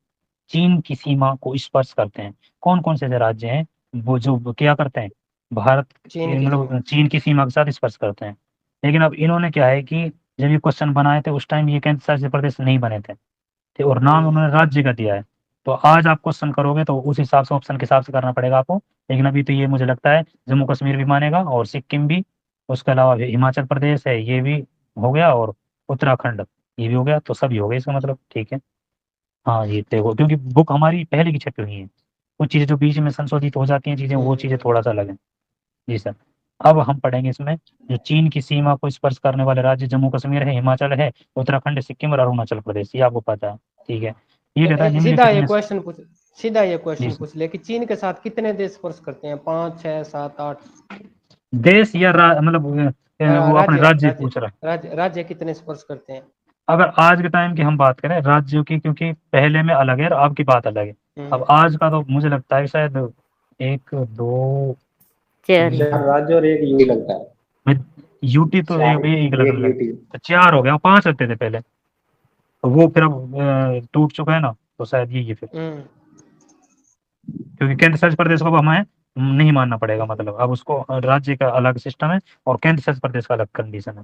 चीन की सीमा को स्पर्श करते हैं? कौन कौन से ऐसे राज्य हैं वो जो क्या करते हैं, भारत चीन के की सीमा। मतलब चीन की सीमा के साथ स्पर्श करते हैं? लेकिन अब इन्होंने क्या है कि जब ये क्वेश्चन बनाए थे उस टाइम ये केंद्र शासित प्रदेश नहीं बने थे और नाम उन्होंने राज्य का दिया है। तो आज आप क्वेश्चन करोगे तो उस हिसाब से ऑप्शन के हिसाब से करना पड़ेगा आपको। लेकिन अभी तो ये मुझे लगता है जम्मू कश्मीर भी मानेगा और सिक्किम भी, उसके अलावा हिमाचल प्रदेश है ये भी हो गया, और उत्तराखंड ये भी हो गया। तो सभी हो गए इसका मतलब। ठीक है, हाँ ये देखो क्योंकि बुक हमारी पहले की छपी हुई है, कुछ चीज़ें जो बीच में संशोधित हो जाती हैं चीज़ें, वो चीज़ें थोड़ा सा अलग है। जी सर। अब हम पढ़ेंगे इसमें जो चीन की सीमा को स्पर्श करने वाले राज्य जम्मू कश्मीर है, हिमाचल है, उत्तराखंड, सिक्किम और अरुणाचल प्रदेश, ये आपको पता है। ठीक है, ये कहता है सीधा निम्नलिखित ये में क्वेश्चन पूछ, सीधा ये जी क्वेश्चन सर। पूछ ले कि चीन के साथ कितने देश स्पर्श करते हैं? 5, 6, 7, 8? देश या मतलब वो अपने राज्य राज्य राज्य पूछ रहा है। राज्य कितने स्पर्श करते हैं? अगर आज के टाइम की हम बात करें राज्यों की, क्योंकि पहले में अलग है और अब की बात अलग है। अब आज का तो मुझे लगता है शायद 1, 2, 4 ही 4 राज्य और 1 यूटी लगता है। यूटी तो 4 एक 1 लगता है। यूटी। तो 4 हो गया, 5 लगते थे पहले, तो वो फिर अब टूट चुका है ना, तो शायद ये फिर क्योंकि केंद्र शासित प्रदेश को अब हमें नहीं मानना पड़ेगा। मतलब अब उसको राज्य का अलग सिस्टम है और केंद्र शासित प्रदेश का अलग कंडीशन है।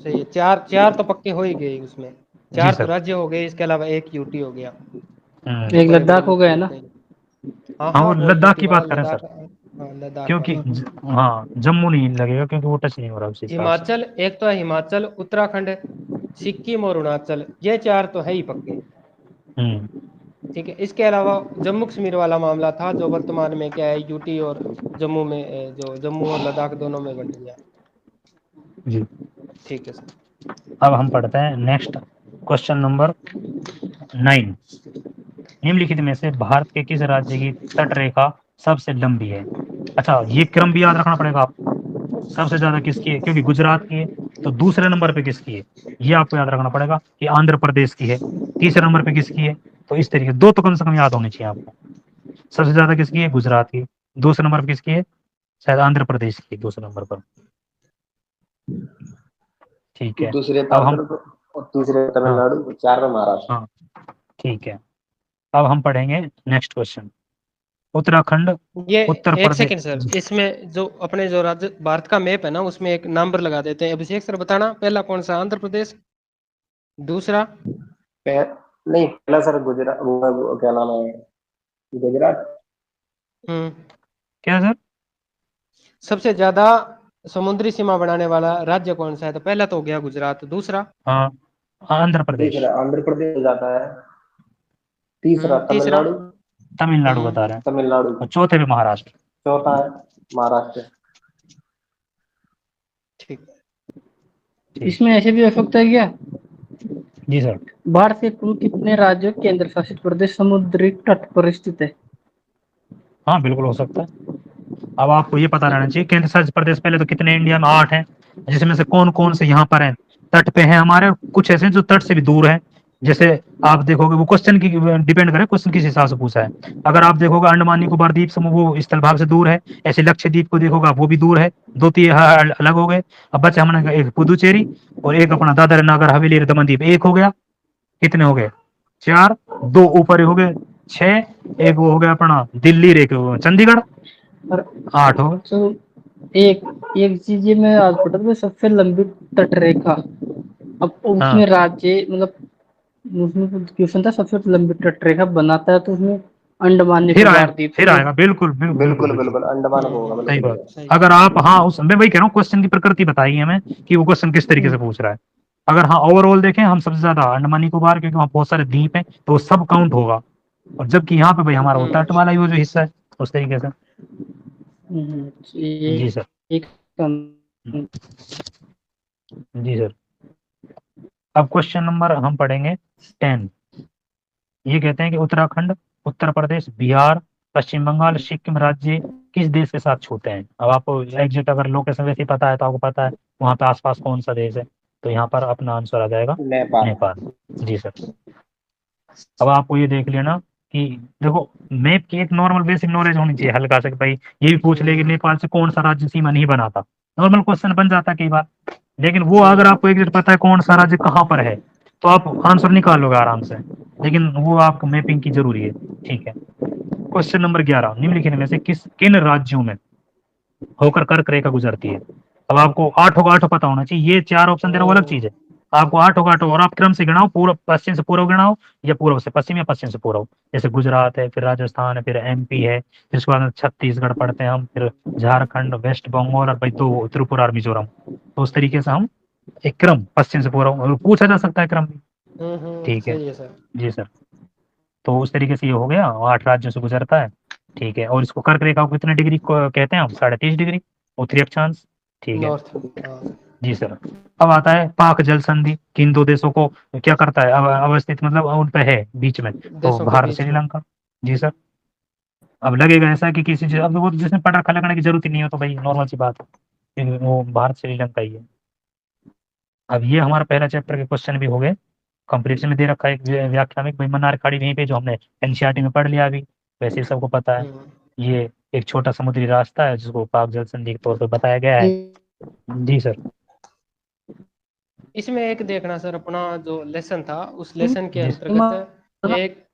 सही है। 4 4 तो पक्के हो ही गए उसमें। जी 4 तो सर। राज्य हो गए, इसके अलावा 1 यूटी हो गया। एक बड़े बड़े लद्दाख हो मुल्क गया होते ना। हैं। हाँ हाँ हाँ वो वो लद्दाख यूटी की वाला बात करें सर, लद्दाख। हाँ लद्दाख क्योंकि वाला। हाँ जम्मू नहीं लगेगा क्योंकि वो टच नहीं हो रहा उस हिसाब से। हिमाचल, एक तो है हिमाचल, उत्तराखंड, सिक्किम और अरुणाचल, ये 4 तो है ही पक्के। हम्म, ठीक है, इसके अलावा जम्मू कश्मीर वाला मामला था जो वर्तमान में क्या है, यूटी और जम्मू में जो जम्मू और लद्दाख दोनों में बंट गया। जी। ठीक है सर। अब हम पढ़ते हैं नेक्स्ट क्वेश्चन नंबर 9। निम्नलिखित में से भारत के किस राज्य की तट रेखा सबसे लंबी है? अच्छा ये क्रम भी याद रखना पड़ेगा आपको। सबसे ज्यादा किसकी है, क्योंकि गुजरात की है, तो दूसरे नंबर पे किसकी है ये आपको याद रखना पड़ेगा कि आंध्र प्रदेश की है। तीसरे नंबर पे किसकी है, तो इस तरीके दो तो कम से कम याद होनी चाहिए आपको। सबसे ज्यादा किसकी है, गुजरात की। दूसरे नंबर पर किसकी है, शायद आंध्र प्रदेश की दूसरे नंबर पर। ठीक है, दूसरे पे अब हम आंध्र और तीसरे पे हाँ तमिलनाडु, 4 पे महाराष्ट्र। हाँ ठीक है, अब हम पढ़ेंगे नेक्स्ट क्वेश्चन। उत्तराखंड, ये उत्तर एक प्रदेश सेकंड सर, इसमें जो अपने जो राज्य भारत का मैप है ना उसमें एक नंबर लगा देते हैं। अभिषेक सर बताना पहला कौन सा? आंध्र प्रदेश, दूसरा? नहीं पहला सर गुजरात, वो क्या नाम है, गुजरात। हम्म। क्या सर? सबसे ज्यादा समुद्री सीमा बनाने वाला राज्य कौन सा है? तो पहला तो हो गया गुजरात, दूसरा? हाँ आंध्र प्रदेश। तीसरा आंध्र प्रदेश हो जाता है। तीसरा तीसरा? तमिलनाडु। तमिलनाडु बता रहे हैं, तमिलनाडु। और चौथे पे महाराष्ट्र। चौथा है महाराष्ट्र। ठीक। इसमें ऐसे भी हो सकता है क्या, जी सर। भारत के कुल कितने राज्य केंद्र शासित प्रदेश समुद्री तट पर स्थित है? हाँ बिल्कुल हो सकता है। अब आपको ये पता रहना चाहिए केंद्र शासित प्रदेश पहले तो कितने इंडिया में 8 हैं, जिसमें से कौन कौन से यहाँ पर हैं, तट पे हैं हमारे, कुछ ऐसे हैं जो तट से भी दूर हैं। जैसे आप देखोगे वो क्वेश्चन की डिपेंड करे क्वेश्चन किस हिसाब से पूछा है। अगर आप देखोगे अंडमान निकोबार द्वीप समूह वो स्थल भाग से दूर है, ऐसे लक्षद्वीप को देखोगे वो भी दूर है। 2-3 अलग हो गए। अब बच्चे हमने एक पुदुचेरी और एक अपना दादर नगर हवेली दमन द्वीप, एक हो गया। कितने हो गए? 4, 2 ऊपर हो गए 6, एक वो हो गया अपना दिल्ली रेखा चंडीगढ़, और 8 हो गए। तो एक एक चीज ये मैं आज पढ़ा था, सबसे लंबी तटरेखा। अब हाँ उसमें राज्य मतलब उसमें क्वेश्चन था सबसे लंबी तटरेखा बनाता है, तो उसमें अंडमान निकोबार द्वीप फिर तो आएगा बिल्कुल बिल्कुल बिल्कुल बिल्कुल बिल्कुल बिल्कुल अंडमान को होगा, सही बिल्कुल बात। होगा। सही। अगर आप, हाँ उस मैं वही कह रहा हूँ, क्वेश्चन की प्रकृति बताई है हमें कि वो क्वेश्चन किस तरीके से पूछ रहा है। अगर हाँ ओवरऑल देखें हम सबसे ज्यादा अंडमान निकोबार, क्योंकि वहाँ बहुत सारे द्वीप हैं तो वो सब काउंट होगा, और जबकि यहाँ पे भाई हमारा वो तट वाला ही वो जो हिस्सा है उस तरीके से। ये जी सर। एक जी सर। अब क्वेश्चन नंबर हम पढ़ेंगे 10। ये कहते हैं कि उत्तराखंड, उत्तर प्रदेश, बिहार, पश्चिम बंगाल, सिक्किम राज्य किस देश के साथ छूटे हैं। अब आपको एग्जैक्ट अगर लोकेशन वैसे ही पता है तो आपको पता है वहाँ पे आसपास कौन सा देश है, तो यहाँ पर अपना आंसर आ जाएगा नेपाल। नेपाल। जी सर। अब आपको ये देख लेना कि देखो मैप की एक नॉर्मल बेसिक नॉलेज होनी चाहिए हल्का से, कि भाई ये भी पूछ ले कि नेपाल से कौन सा राज्य सीमा नहीं बनाता, नॉर्मल क्वेश्चन बन जाता है कई बार। लेकिन वो सही अगर है। आपको एग्जैक्ट पता है कौन सा राज्य कहाँ पर है तो आप आंसर निकाल लोगे आराम से, लेकिन वो आपको मैपिंग की जरूरी है। ठीक है। क्वेश्चन नंबर 11, निम्नलिखित में से किन राज्यों में होकर कर्क रेखा गुजरती है। अब आपको आठों का आठों पता होना चाहिए, ये 4 ऑप्शन देना वो अलग चीज है। आपको आठों का आठों, और आप क्रम से गिनाओ, पूर्व पश्चिम से पूर्व गिनाओ या पूर्व से पश्चिम या पश्चिम से पूर्व। जैसे गुजरात है, फिर राजस्थान है, फिर एमपी है, फिर उसके बाद छत्तीसगढ़ पढ़ते हैं हम, फिर झारखंड, वेस्ट बंगाल और भाई दो त्रिपुरा और मिजोरम। तो उस तरीके से हम एक क्रम पश्चिम से पूर्व, और पूछा जा सकता है क्रम भी। ठीक है। सही है सर। जी सर। तो उस तरीके से ये हो गया, 8 राज्यों से गुजरता है। ठीक है। और इसको कर्क रेखा को कितने डिग्री को कहते हैं हम, 30.5 डिग्री, उत्तरी अक्षांश। ठीक है। नॉर्थ। हाँ सर। जी सर। अब आता है पाक जल संधि किन दो देशों को क्या करता है, अवस्थित मतलब उन पे है बीच में, तो देशों के भारत बीच में। श्रीलंका। जी सर। अब लगेगा ऐसा कि किसी चीज, अब वो जिसमें पटाखा लगाने की जरूरत ही नहीं हो तो भाई नॉर्मल सी बात है, क्योंकि वो भारत श्रीलंका ही है। अब ये हमारा पहला चैप्टर के क्वेश्चन भी हो गए। कंप्लीट में दे रखा है एक व्याख्या में, भाई मन्नार खाड़ी वहीं पे जो हमने एनसीईआरटी में पढ़ लिया अभी, वैसे ही सबको पता है। हम्म। ये एक छोटा समुद्री रास्ता है जिसको पाक जल संधि के तौर पर बताया गया है। जी सर। इसमें एक देखना सर, अपना जो लेसन था उस लेसन के अंतर्गत एक।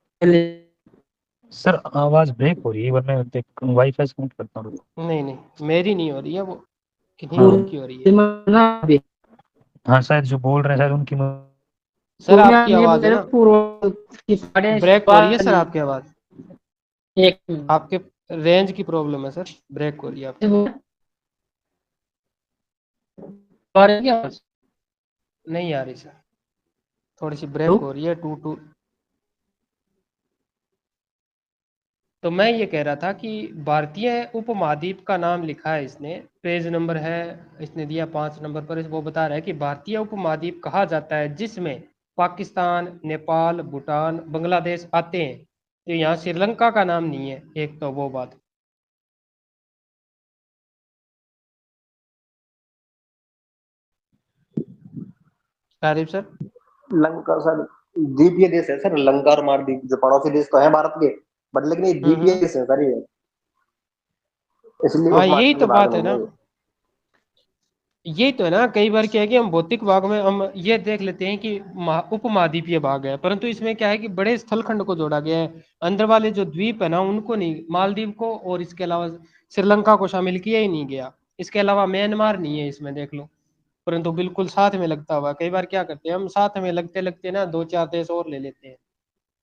सर आवाज ब्रेक हो रही है, एक बार मैं वाईफाई से कनेक्ट करता हूँ। नहीं नहीं, मेरी नहीं हो रही है, वो किन्हीं हाँ और हाँ। की हो रही है। हाँ शायद जो बोल रहे हैं शायद उनकी सर आपकी आवाज है ना, पूर्व की साढ़े ब्रेक हो रही है सर आपकी आवाज। एक आपके रेंज की प्रॉब्लम है सर, ब्रेक हो रही है आपकी। नहीं आ रही सर, थोड़ी सी ब्रेक हो रही है, टू टू। तो मैं ये कह रहा था कि भारतीय उपमहाद्वीप का नाम लिखा है इसने, पेज नंबर है इसने दिया 5 नंबर पर, वो बता रहा है कि भारतीय उपमहाद्वीप कहा जाता है जिसमें पाकिस्तान, नेपाल, भूटान, बांग्लादेश आते हैं। तो यहाँ श्रीलंका का नाम नहीं है, एक तो वो बात। तारीफ सर। लंका सर द्वीपीय देश है सर, लंका और मालदीव जो पड़ोसी देश तो है भारत के, बट लेकिन ये द्वीपीय हम्म। देश है सर ये, इसलिए हाँ यही उपमहाद्वीप के तो भाग बात है नहीं ना, है ये। यही तो है ना। कई बार क्या है कि हम भौतिक भाग में हम ये देख लेते हैं कि उपमहाद्वीपीय भाग है, परंतु इसमें क्या है कि बड़े स्थलखंड को जोड़ा गया है। अंदर वाले जो द्वीप है ना उनको नहीं, मालदीव को और इसके अलावा श्रीलंका को शामिल किया ही नहीं गया। इसके अलावा म्यांमार नहीं है इसमें, देख लो। परंतु बिल्कुल साथ में लगता हुआ, कई बार क्या करते हैं हम साथ में लगते लगते ना 2-4 देश और ले लेते हैं।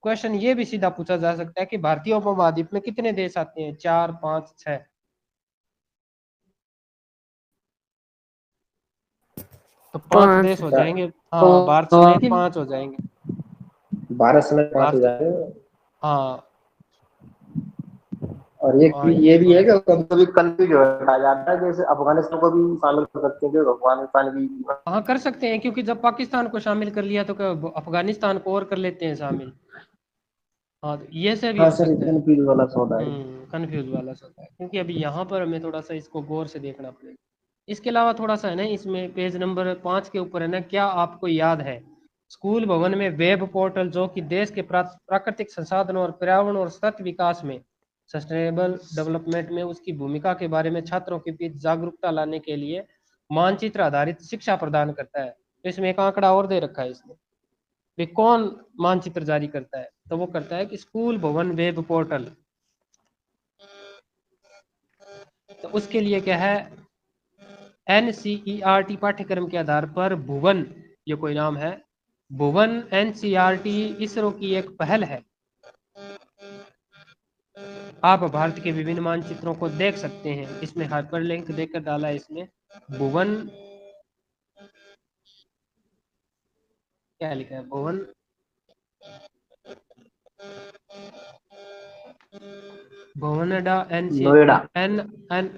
क्वेश्चन ये भी सीधा पूछा जा सकता है कि भारतीय उपमहाद्वीप में कितने देश आते हैं, 4, 5, 6? तो 5 5। देश हो जाएंगे। हाँ, भारत समेत 5 हो जाएंगे। भारत में 5 हो भारत। जाते हैं। हाँ। और ये हाँ ये ये भी है थोड़ा। कि कभी कभी कंफ्यूज हो जाता है, जैसे अफगानिस्तान को भी शामिल कर सकते हैं, जो अफगानिस्तान की। हाँ कर सकते हैं, क्योंकि जब पाकिस्तान को शामिल कर लिया तो क्या अफगानिस्तान को और कर लेते हैं शामिल। हाँ तो ये से भी हाँ हो सर सकता है। कंफ्यूज वाला सौदा है। कंफ्यूज वाला होता है, क्योंकि अभी यहाँ पर हमें थोड़ा सा इसको गौर से देखना पड़ेगा। इसके अलावा थोड़ा सा है ना, इसमें पेज नंबर 5 के ऊपर है ना, क्या आपको याद है स्कूल भवन में वेब पोर्टल जो कि देश के प्राकृतिक संसाधनों और पर्यावरण और सतत विकास में, सस्टेनेबल डेवलपमेंट में उसकी भूमिका के बारे में छात्रों के बीच जागरूकता लाने के लिए मानचित्र आधारित शिक्षा प्रदान करता है। तो इसमें एक आंकड़ा और दे रखा है इसने। वे कौन मानचित्र जारी करता है? तो वो करता है कि स्कूल भवन वेब पोर्टल। तो उसके लिए क्या है, NCERT पाठ्यक्रम के आधार पर भुवन, ये कोई नाम है, भुवन NCERT इसरो की एक पहल है। आप भारत के विभिन्न मानचित्रों को देख सकते हैं, इसमें हाइपरलिंक देकर डाला है इसमें। भुवन, क्या लिखा है, भुवन भुवनडा NC Noida. N N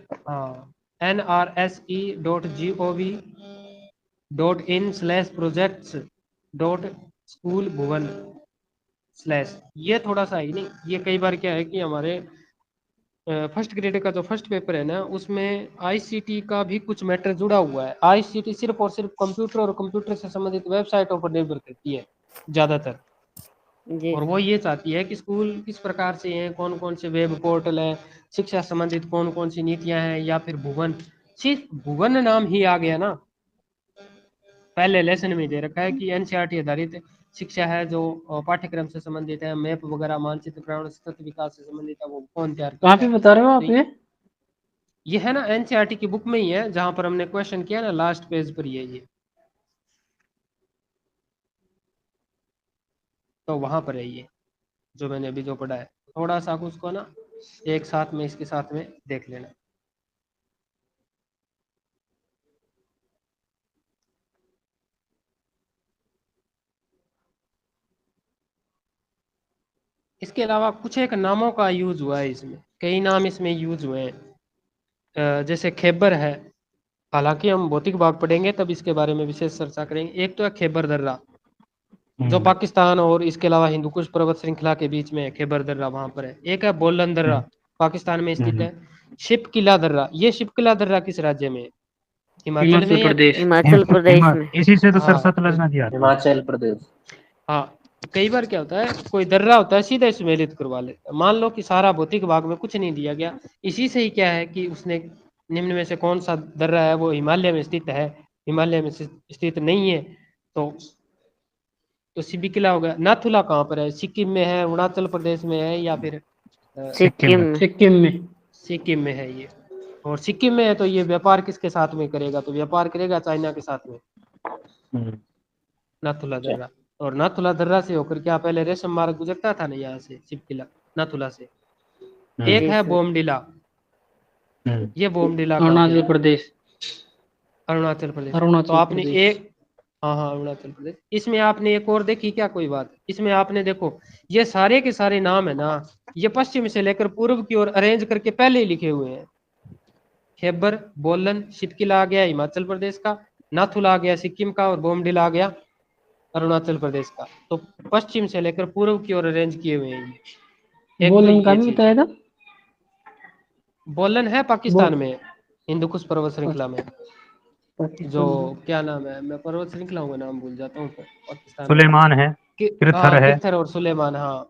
nrse.gov.in/projects.school भुवन स्लैश। ये थोड़ा सा ही नहीं, ये कई बार क्या है कि हमारे फर्स्ट ग्रेड का जो फर्स्ट पेपर है ना, उसमें आईसीटी का भी कुछ मैटर जुड़ा हुआ है। आईसीटी सिर्फ और सिर्फ कंप्यूटर और कंप्यूटर से संबंधित वेबसाइटों पर निर्भर करती है ज्यादातर, जी और वो ये चाहती है कि स्कूल किस प्रकार से हैं, कौन कौन से वेब पोर्टल है, शिक्षा संबंधित कौन कौन सी नीतियां हैं, या फिर भुवन, सिर्फ भुवन नाम ही आ गया ना, पहले लेसन में दे रखा है कि एनसीईआरटी आधारित शिक्षा है जो पाठ्यक्रम से संबंधित है, मैप वगैरह मानचित्र प्रावरण सतत विकास से संबंधित है, वो कौन तैयार करता कहाँ है? पे बता रहे हो आप तो ये? ये है ना एनसीईआरटी की बुक में ही है, जहां पर हमने क्वेश्चन किया ना, लास्ट पेज पर ही है ये, तो वहां पर है ये जो मैंने अभी जो पढ़ा है। थोड़ा सा उसको ना एक साथ में इसके साथ में देख लेना। इसके अलावा कुछ एक नामों का यूज हुआ है इसमें, कई नाम इसमें यूज हुए हैं। जैसे खैबर है, हालांकि हम भौतिक भाग पढ़ेंगे तब इसके बारे में विशेष चर्चा करेंगे। एक तो है खैबर दर्रा, जो पाकिस्तान और इसके अलावा हिंदू कुश पर्वत श्रृंखला के बीच में है, खैबर दर्रा वहां पर है। एक है बोलन दर्रा, पाकिस्तान में स्थित है। शिपकिला दर्रा, ये शिपकिला दर्रा किस राज्य में है? हिमाचल में हिमाचल या? प्रदेश। हिमाचल प्रदेश में। इसी से तो हाँ सतलज नदी आती है। हिमाचल प्रदेश। हाँ, कई बार क्या होता है, कोई दर्रा होता है सीधा सुमेलित करवा लेता है। मान लो कि सारा भौतिक भाग में कुछ नहीं दिया गया, इसी से ही क्या है कि उसने निम्न में से कौन सा दर्रा है वो हिमालय में स्थित है, हिमालय में स्थित नहीं है, तो सिबिकिला हो गया। नाथुला कहाँ पर है? सिक्किम में है, अरुणाचल प्रदेश में है, या फिर सिक्किम में। सिक्किम में। सिक्किम में है ये। और सिक्किम में है तो ये व्यापार किसके साथ में करेगा? तो व्यापार करेगा चाइना के साथ में, नाथुला दर्रा। और नाथुला दर्रा से होकर क्या पहले रेशम मार्ग गुजरता था ना यहाँ से, शिपकिला नाथुला से। एक जी है सर। बोमडिला, ये बोमडिला कहाँ पे अरुणाचल है? प्रदेश। अरुणाचल प्रदेश। तो अरुणाचल आपने प्रदेश। एक, हाँ हाँ अरुणाचल प्रदेश। इसमें आपने एक और देखी क्या कोई बात? इसमें आपने देखो, ये सारे के सारे नाम है ना, ये पश्चिम से लेकर पूर्व की ओर अरेंज करके पहले ही लिखे हुए हैं। खैबर, बोलन, शिपकिला आ गया हिमाचल प्रदेश का, नाथुला आ गया सिक्किम का, और बोमडिला आ गया अरुणाचल प्रदेश का। तो पश्चिम से लेकर पूर्व की ओर अरेंज किए हुए हैं ये। एक तो बोलन का ये भी चीज, बताया था। बोलन है बोल पाकिस्तान में, हिंदू कुश पर्वत श्रृंखला में, जो पाकिस्तान में। क्या नाम है, मैं पर्वत श्रृंखला का नाम भूल जाता हूँ पाकिस्तान में। सुलेमान है, हाँ कृथर है। किरथर और सुलेमान, हाँ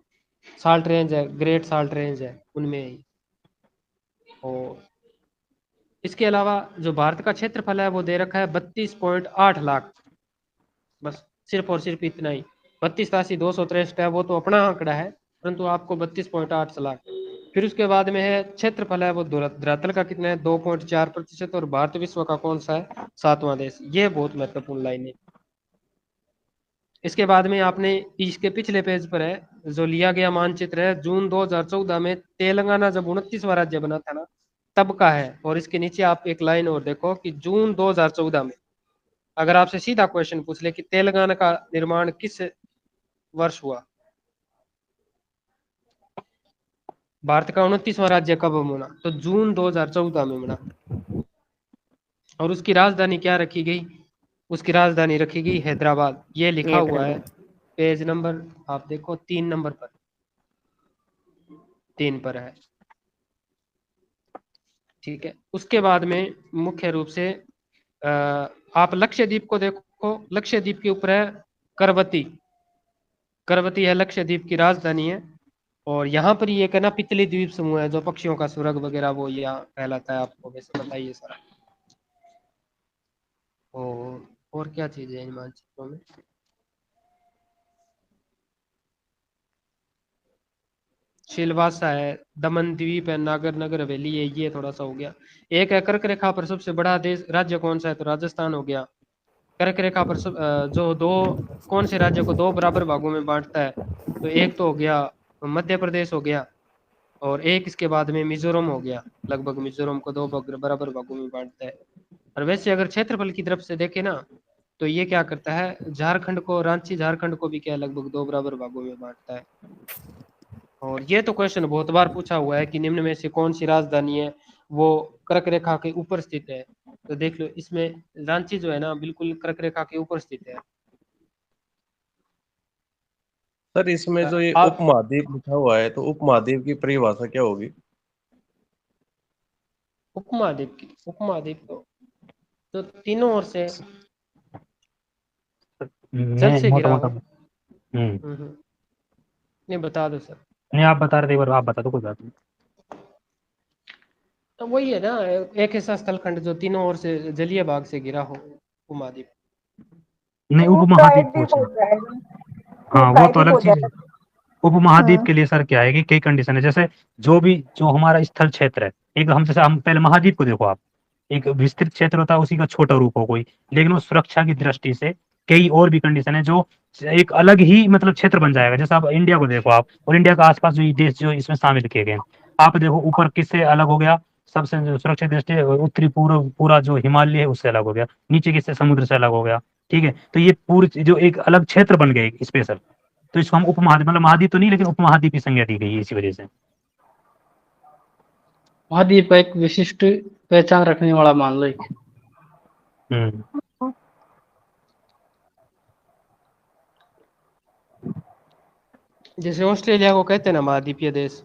साल्ट रेंज है, ग्रेट साल्ट रेंज है उनमें ही। और इसके अलावा जो भारत का क्षेत्रफल है वो दे रखा है 32.8 लाख, बस सिर्फ और सिर्फ इतना ही। 32,82,263 है वो तो अपना आंकड़ा है, परंतु आपको 32.8 लाख। फिर उसके बाद में है क्षेत्रफल है वो धरातल का कितना है, 2.4%। और भारत विश्व का कौन सा है, 7वां देश। ये बहुत महत्वपूर्ण लाइन है। इसके बाद में आपने इसके पिछले पेज पर है जो लिया गया मानचित्र है, जून 2014 में तेलंगाना जब 29वां राज्य बना था ना, तब का है। और इसके नीचे आप एक लाइन और देखो कि जून 2014 में, अगर आपसे सीधा क्वेश्चन पूछ ले कि तेलंगाना का निर्माण किस वर्ष हुआ, भारत का 29वां राज्य कब बना, तो जून 2014 में बना। और उसकी राजधानी क्या रखी गई? उसकी राजधानी रखी गई हैदराबाद। ये लिखा हुआ है हैदराबाद। पेज नंबर, आप देखो 3 नंबर पर, 3 पर है, ठीक है। उसके बाद में मुख्य रूप से आप लक्षद्वीप को देखो, लक्षद्वीप के ऊपर है करवती, करवती है लक्षद्वीप की राजधानी है। और यहाँ पर ये कहना पितली द्वीप समूह है, जो पक्षियों का सुरग वगैरह वो यहाँ कहलाता है, आपको वैसे बताइए सारा। और क्या चीज है इन मानचित्रों में? सिलवासा है, दमन द्वीप है, नागर नगर हवेली है, ये थोड़ा सा हो गया। एक है कर्क रेखा पर सबसे बड़ा देश राज्य कौन सा है, तो राजस्थान हो गया। कर्क रेखा पर जो दो कौन से राज्य को दो बराबर भागों में बांटता है, तो एक तो हो गया मध्य प्रदेश हो गया, और एक इसके बाद में मिजोरम हो गया। लगभग मिजोरम को दो बराबर भागों में बांटता है। और वैसे अगर क्षेत्रफल की तरफ से देखे ना, तो ये क्या करता है, झारखंड को, रांची झारखंड को भी क्या लगभग दो बराबर भागों में बांटता है। और ये तो क्वेश्चन बहुत बार पूछा हुआ है कि निम्न में से कौन सी राजधानी है वो कर्क रेखा के ऊपर स्थित है, तो देख लो इसमें रांची जो है ना बिल्कुल कर्क रेखा के ऊपर स्थित है। सर इसमें जो ये आप उपमहाद्वीप लिखा हुआ है, तो उपमहाद्वीप की परिभाषा क्या होगी? उपमहाद्वीप तो तीनों ओर से जल मैं से मोटा घिरा मोटा हो। नहीं बता दो सर। नहीं, आप बता रहे थे, एक बार आप बता दो, कोई बात नहीं। तो वही है ना, एक ऐसा स्थलखंड जो तीनों ओर से जलीय भाग से घिरा हो, उपमहाद्वीप। नहीं, वो उपमहाद्वीप प्रायद्वीप पूछ हो रहे हैं। जाएगा, वो हाँ, वो तो प्रायद्वीप अलग हो चीज है। जाएगा। उपमहाद्वीप हम्म। के लिए सर क्या है कि कई कंडीशन है, जैसे जो हमारा स्थल क्षेत्र है, एक हम जैसे हम पहले महाद्वीप को देखो आप, एक विस्तृत क्षेत्र होता है, उसी का छोटा रूप हो कोई, लेकिन वो सुरक्षा की दृष्टि से कई और भी कंडीशन है जो एक अलग ही मतलब क्षेत्र बन जाएगा। जैसे आप इंडिया को देखो आप, और इंडिया के आसपास जो ये देश जो इसमें शामिल किए गए हैं, आप देखो ऊपर किससे अलग हो गया, सबसे जो सुरक्षित दृष्टि है, उत्तरी पूर्व पूरा जो हिमालय है उससे अलग हो गया, नीचे किससे समुद्र से अलग हो गया। ठीक है, तो ये पूरी जो एक अलग क्षेत्र बन गया स्पेशल, तो इसको हम उपमहाद्वीप, मतलब महाद्वीप तो नहीं लेकिन उपमहाद्वीप की संज्ञा दी गई है इसी वजह से। महाद्वीप का एक विशिष्ट पहचान रखने वाला मान लो एक। हम्म। जैसे ऑस्ट्रेलिया को कहते हैं ना महाद्वीपीय देश।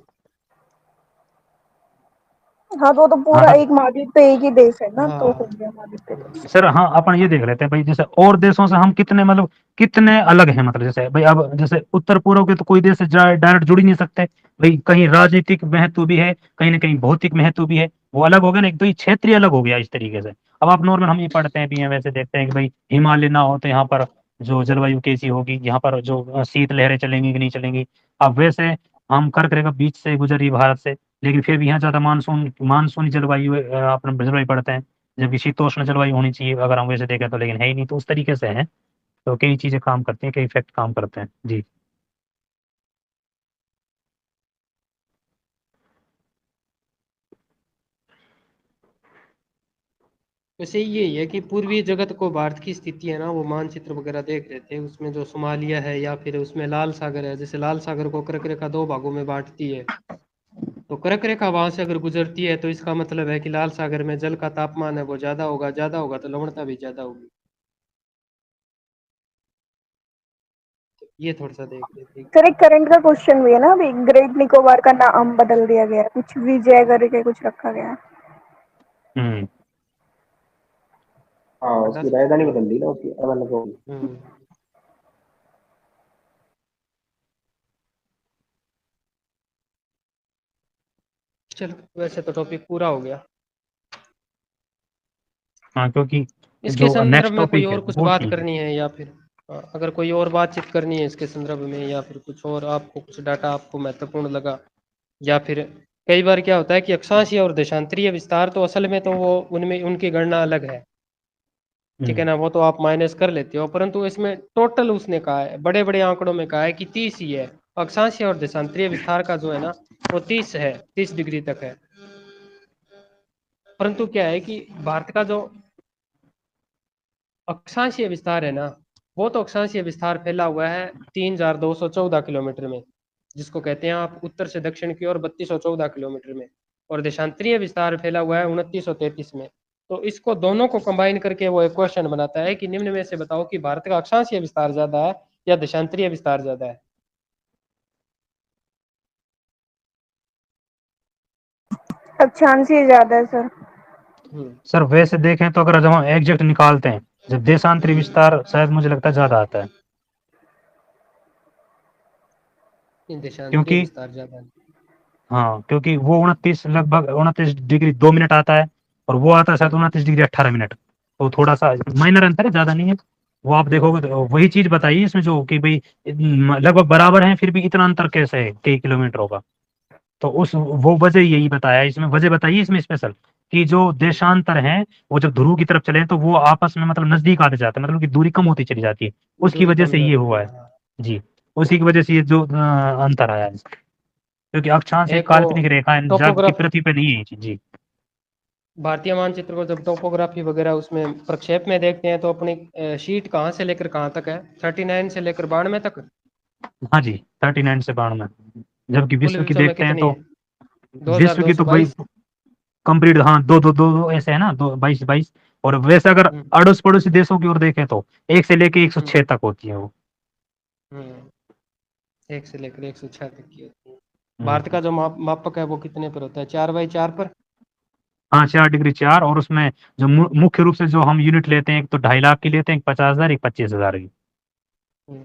हाँ, तो हाँ पूरा एक महाद्वीप पे एक ही देश है ना, तो हो हाँ गया महाद्वीप पे देश। सर, हाँ, अपन ये देख लेते हैं भाई, जैसे और देशों से हम कितने मतलब कितने अलग हैं, मतलब जैसे भाई अब जैसे उत्तर पूर्व के तो कोई देश से डायरेक्ट जुड़ ही नहीं सकते भाई, कहीं राजनीतिक महत्व भी है, कहीं ना कहीं भौतिक महत्व भी है, वो अलग हो गया ना, एक तो ये क्षेत्रीय अलग हो गया इस तरीके से। अब आप नॉर्मल हम ये पढ़ते हैं भी हैं, वैसे देखते हैं कि भाई हिमालय ना हो तो यहाँ पर जो जलवायु कैसी होगी, यहाँ पर जो शीत लहरें चलेंगी कि नहीं चलेंगी। अब वैसे हम कर्क रेखा बीच से गुजरी भारत से, लेकिन फिर भी यहाँ ज्यादा मानसूनी जलवायु अपना जलवायु पड़ते हैं, जबकि शीतोष्ण जलवायु होनी चाहिए अगर हम वैसे देखें तो, लेकिन है ही नहीं, तो उस तरीके से है। तो कई चीजें काम करती हैं, कई इफेक्ट काम करते हैं जी। वैसे यही है कि पूर्वी जगत को भारत की स्थिति है ना, वो मानचित्र वगैरह देख रहे थे, उसमें जो सोमालिया है या फिर उसमें लाल सागर है, जैसे लाल सागर को कर्क रेखा दो भागों में बांटती है, तो कर्क रेखा वहां से अगर गुजरती है तो इसका मतलब है कि लाल सागर में जल का तापमान है वो ज्यादा होगा तो लवणता भी ज्यादा होगी। तो ये थोड़ा सा देख लेते हैं। सर एक करंट का क्वेश्चन भी है ना, अभी ग्रेट निकोबार का नाम बदल दिया गया है, कुछ विजय करके कुछ रखा गया है। हम्म। हाँ, बता उसकी सकते राजधानी हैं। बदल दी ना उसकी, अलग हो गई। हम्म। चलो वैसे तो टॉपिक पूरा हो गया। हाँ, क्योंकि इसके जो संदर्भ नेक्स्ट में कोई टॉपिक है और कुछ वो बात ठीक है। करनी है या फिर अगर कोई और बातचीत करनी है इसके संदर्भ में, या फिर कुछ और आपको कुछ डाटा आपको महत्वपूर्ण लगा, या फिर कई बार क्या होता है कि अक्षांशीय और देशांतरीय विस्तार तो असल में तो वो उनमें उनकी गणना अलग है, ठीक है हम्म। ना, वो तो आप माइनस कर लेते हो, परंतु इसमें टोटल उसने कहा है बड़े बड़े आंकड़ों में कहा है कि 30 ही है। अक्षांशीय और देशांतरीय विस्तार का जो है ना वो 30 है, 30 डिग्री तक है। परंतु क्या है कि भारत का जो अक्षांशीय विस्तार है ना, वो तो अक्षांशीय विस्तार फैला हुआ है 3214 किलोमीटर में, जिसको कहते हैं आप उत्तर से दक्षिण की ओर 3214 किलोमीटर में, और देशांतरीय विस्तार फैला हुआ है 2933 में। तो इसको दोनों को कंबाइन करके वो एक क्वेश्चन बनाता है कि निम्न में से बताओ कि भारत का अक्षांशीय विस्तार ज्यादा है या देशांतरीय विस्तार ज्यादा है। अक्षांशीय ज्यादा है सर। सर वैसे देखें तो अगर जब हम एग्जैक्ट निकालते हैं, जब देशांतरी विस्तार शायद मुझे लगता है ज्यादा आता है, देशांतरीय क्योंकि विस्तार ज्यादा है। हाँ, क्योंकि वो 29 लगभग 29 डिग्री 2 मिनट आता है, और वो आता है शायद 29 डिग्री 18 मिनट, तो थोड़ा सा माइनर अंतर है, ज्यादा नहीं है। वो आप देखोगे तो वही चीज बताइए इसमें जो कि भाई लगभग बराबर है, फिर भी इतना अंतर कैसे है कई किलोमीटरों का। तो उस वो वजह यही बताया इसमें, वजह बताइए इसमें स्पेशल कि जो देशांतर हैं वो जब ध्रुव की तरफ चले तो वो आपस में मतलब नजदीक आते जाते हैं, मतलब कि दूरी कम होती चली जाती है, उसकी दूरी वजह कम से ये जाती हुआ है, है। हाँ। जी, उसी की वजह से ये जो अंतर आया है, क्योंकि अक्षांश एक एक वो काल्पनिक रेखा है जबकि टोपोग्राफ, पृथ्वी पे नहीं है ये चीज। जी भारतीय मानचित्र को जब टोपोग्राफी वगैरह उसमें प्रक्षेप में देखते हैं तो अपनी शीट कहाँ से लेकर कहाँ तक है, 39 से लेकर 92 तक, हाँ जी, 39 से 92, जबकि कुल विश्व की विश्व में देखते हैं कितनी तो है? विश्व की तो भाई 2222। कंप्लीट, हाँ, दो ऐसे है ना, दो 22 22। और वैसे अगर हम्म अड़ोस पड़ोसी देशों की ओर देखें तो 1 से लेके 106 तक होती है वो। हम्म 1 से लेकर 106 तक की होती है। हम्म। भारत का जो मापक है वो कितने पर होता है, 4x4 पर? हाँ, 4 डिग्री 4, और उसमें जो मुख्य रूप से जो हम यूनिट लेते हैं, एक तो 2.5 लाख की लेते हैं, एक 50,000, एक 25,000 की। हम्म।